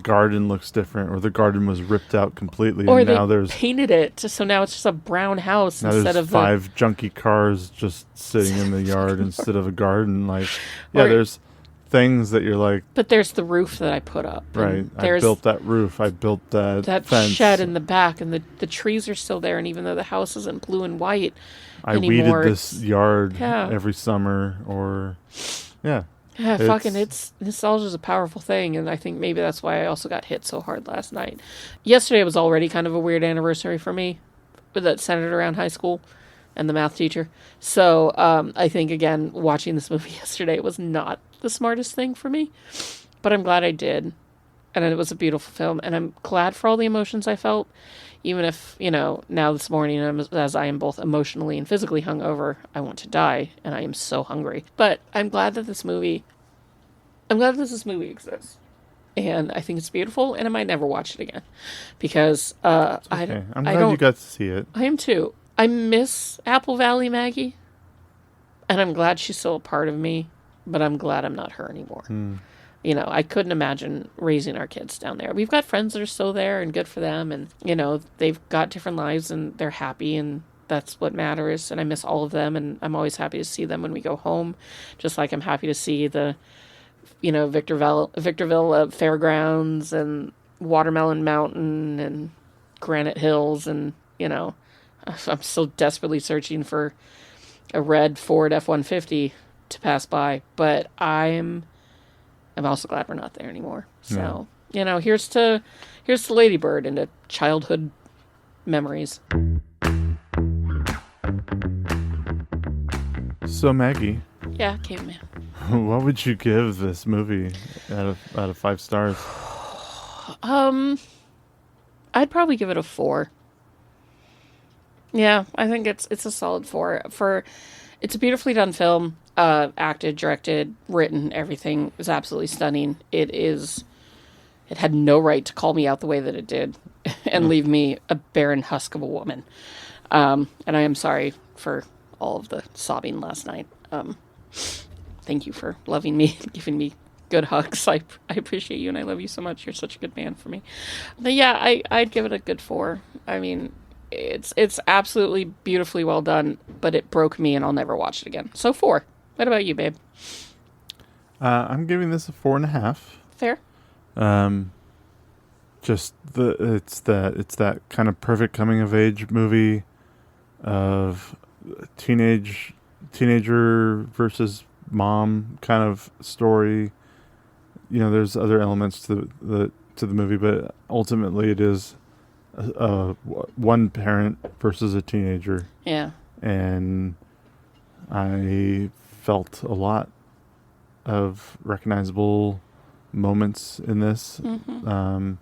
garden looks different, or the garden was ripped out completely, or and now they painted it, so now it's just a brown house now instead there's of 5 junky cars just sitting in the yard instead of a garden. Like, there's things that you're like, but there's the roof that I put up. Right, I built that roof. I built that fence. Shed in the back, and the trees are still there. And even though the house isn't blue and white I anymore, weeded this yard every summer, or nostalgia is a powerful thing, and I think maybe that's why I also got hit so hard last night. Yesterday was already kind of a weird anniversary for me, that centered around high school and the math teacher. So I think, again, watching this movie yesterday was not the smartest thing for me, but I'm glad I did, and it was a beautiful film, and I'm glad for all the emotions I felt. Even if, now this morning, as I am both emotionally and physically hungover, I want to die, and I am so hungry. But I'm glad that this movie exists. And I think it's beautiful, and I might never watch it again. Because, I'm glad you got to see it. I am too. I miss Apple Valley Maggie. And I'm glad she's still a part of me, but I'm glad I'm not her anymore. I couldn't imagine raising our kids down there. We've got friends that are still there, and good for them. And, they've got different lives, and they're happy, and that's what matters. And I miss all of them, and I'm always happy to see them when we go home. Just like I'm happy to see the, Victorville Fairgrounds and Watermelon Mountain and Granite Hills. And, I'm still desperately searching for a red Ford F-150 to pass by. But I'm also glad we're not there anymore. So, here's to Lady Bird and to childhood memories. So, Maggie. Yeah, Caveman. What would you give this movie out of 5 stars? I'd probably give it a 4. Yeah, I think it's a solid 4. It's a beautifully done film. Acted, directed, written, everything is absolutely stunning. It had no right to call me out the way that it did and leave me a barren husk of a woman. And I am sorry for all of the sobbing last night. Thank you for loving me, giving me good hugs. I appreciate you, and I love you so much. You're such a good man for me. But yeah, I'd give it a good 4. I mean, it's absolutely beautifully well done, but it broke me, and I'll never watch it again. So 4. What about you, babe? I'm giving this a 4.5. Fair. It's that kind of perfect coming of age movie of teenager versus mom kind of story. There's other elements to the movie, but ultimately it is one parent versus a teenager. Yeah. And I felt a lot of recognizable moments in this. Mm-hmm.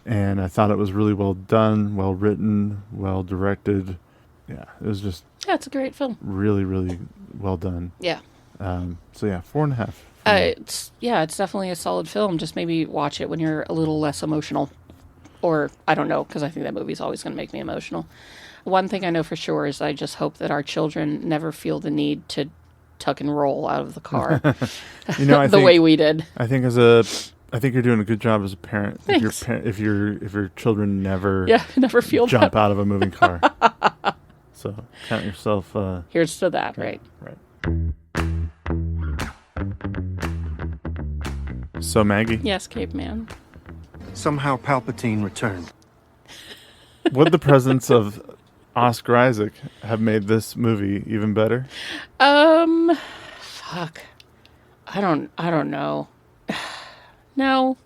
And I thought it was really well done, well written, well directed. Yeah, it was just... Yeah, it's a great film. Really, really well done. Yeah. So yeah, 4.5. It's definitely a solid film. Just maybe watch it when you're a little less emotional. Or, I don't know, because I think that movie's always going to make me emotional. One thing I know for sure is I just hope that our children never feel the need to tuck and roll out of the car the way we did. I think you're doing a good job as a parent. Thanks. If your children never feel jump out of a moving car. So count yourself. Here's to that, right? Right. So Maggie. Yes, Caveman. Somehow Palpatine returned. Would the presence of Oscar Isaac have made this movie even better? Fuck. I don't know. No.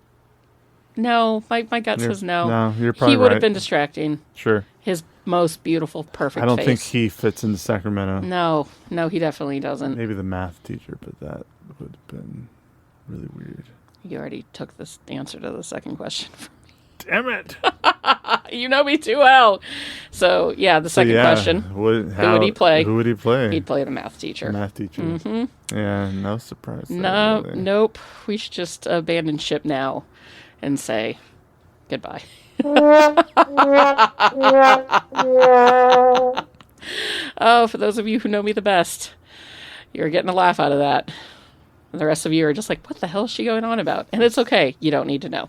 My gut says no. No, you're probably He would have right. been distracting. Sure. His most beautiful, perfect I don't face. think he fits into Sacramento. No, he definitely doesn't. Maybe the math teacher, but that would have been really weird. You already took this answer to the second question from me. Damn it. You know me too well. So, yeah, the second question. Who would he play? Who would he play? He'd play the math teacher. Mm-hmm. Yeah, no surprise. No, really. nope. We should just abandon ship now and say goodbye. Oh, for those of you who know me the best, you're getting a laugh out of that. And the rest of you are just like, what the hell is she going on about? And it's okay. You don't need to know.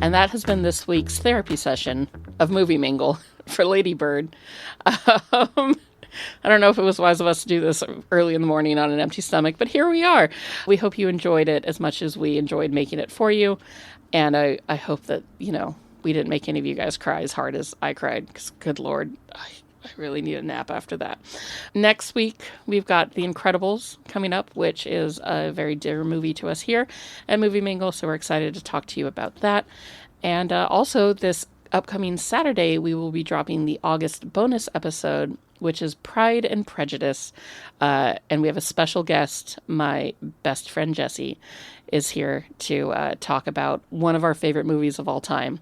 And that has been this week's therapy session of Movie Mingle for Lady Bird. I don't know if it was wise of us to do this early in the morning on an empty stomach, but here we are. We hope you enjoyed it as much as we enjoyed making it for you. And I hope that, we didn't make any of you guys cry as hard as I cried, because good Lord, I really need a nap after that. Next week, we've got The Incredibles coming up, which is a very dear movie to us here at Movie Mingle, so we're excited to talk to you about that. And also, this upcoming Saturday, we will be dropping the August bonus episode which is Pride and Prejudice. And we have a special guest. My best friend Jessie is here to talk about one of our favorite movies of all time.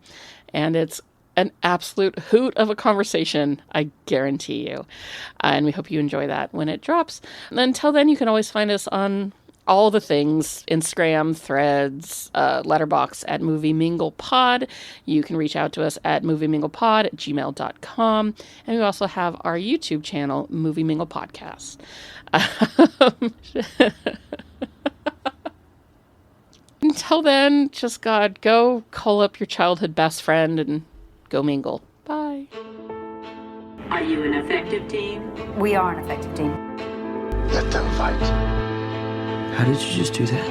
And it's an absolute hoot of a conversation, I guarantee you. And we hope you enjoy that when it drops. And until then, you can always find us on all the things, Instagram, Threads, Letterboxd at movieminglepod. You can reach out to us at movieminglepod@gmail.com. And we also have our YouTube channel, MovieMinglePodcast. Until then, just God, go call up your childhood best friend and go mingle. Bye. Are you an effective team? We are an effective team. Let them fight. How did you just do that?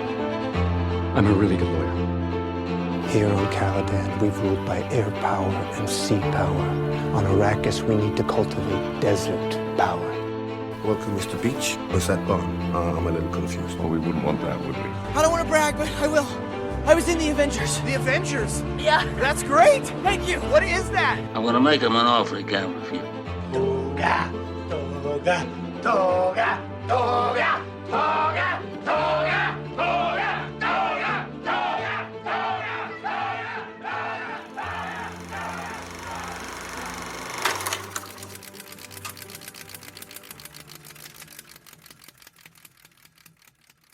I'm a really good lawyer. Here on Caladan, we've ruled by air power and sea power. On Arrakis, we need to cultivate desert power. Welcome, Mr. Beach. What's that? Oh, I'm a little confused. Well, we wouldn't want that, would we? I don't want to brag, but I will. I was in the Avengers. The Avengers? Yeah. That's great. Thank you. What is that? I'm going to make him an offer he can't refuse. Toga. Toga.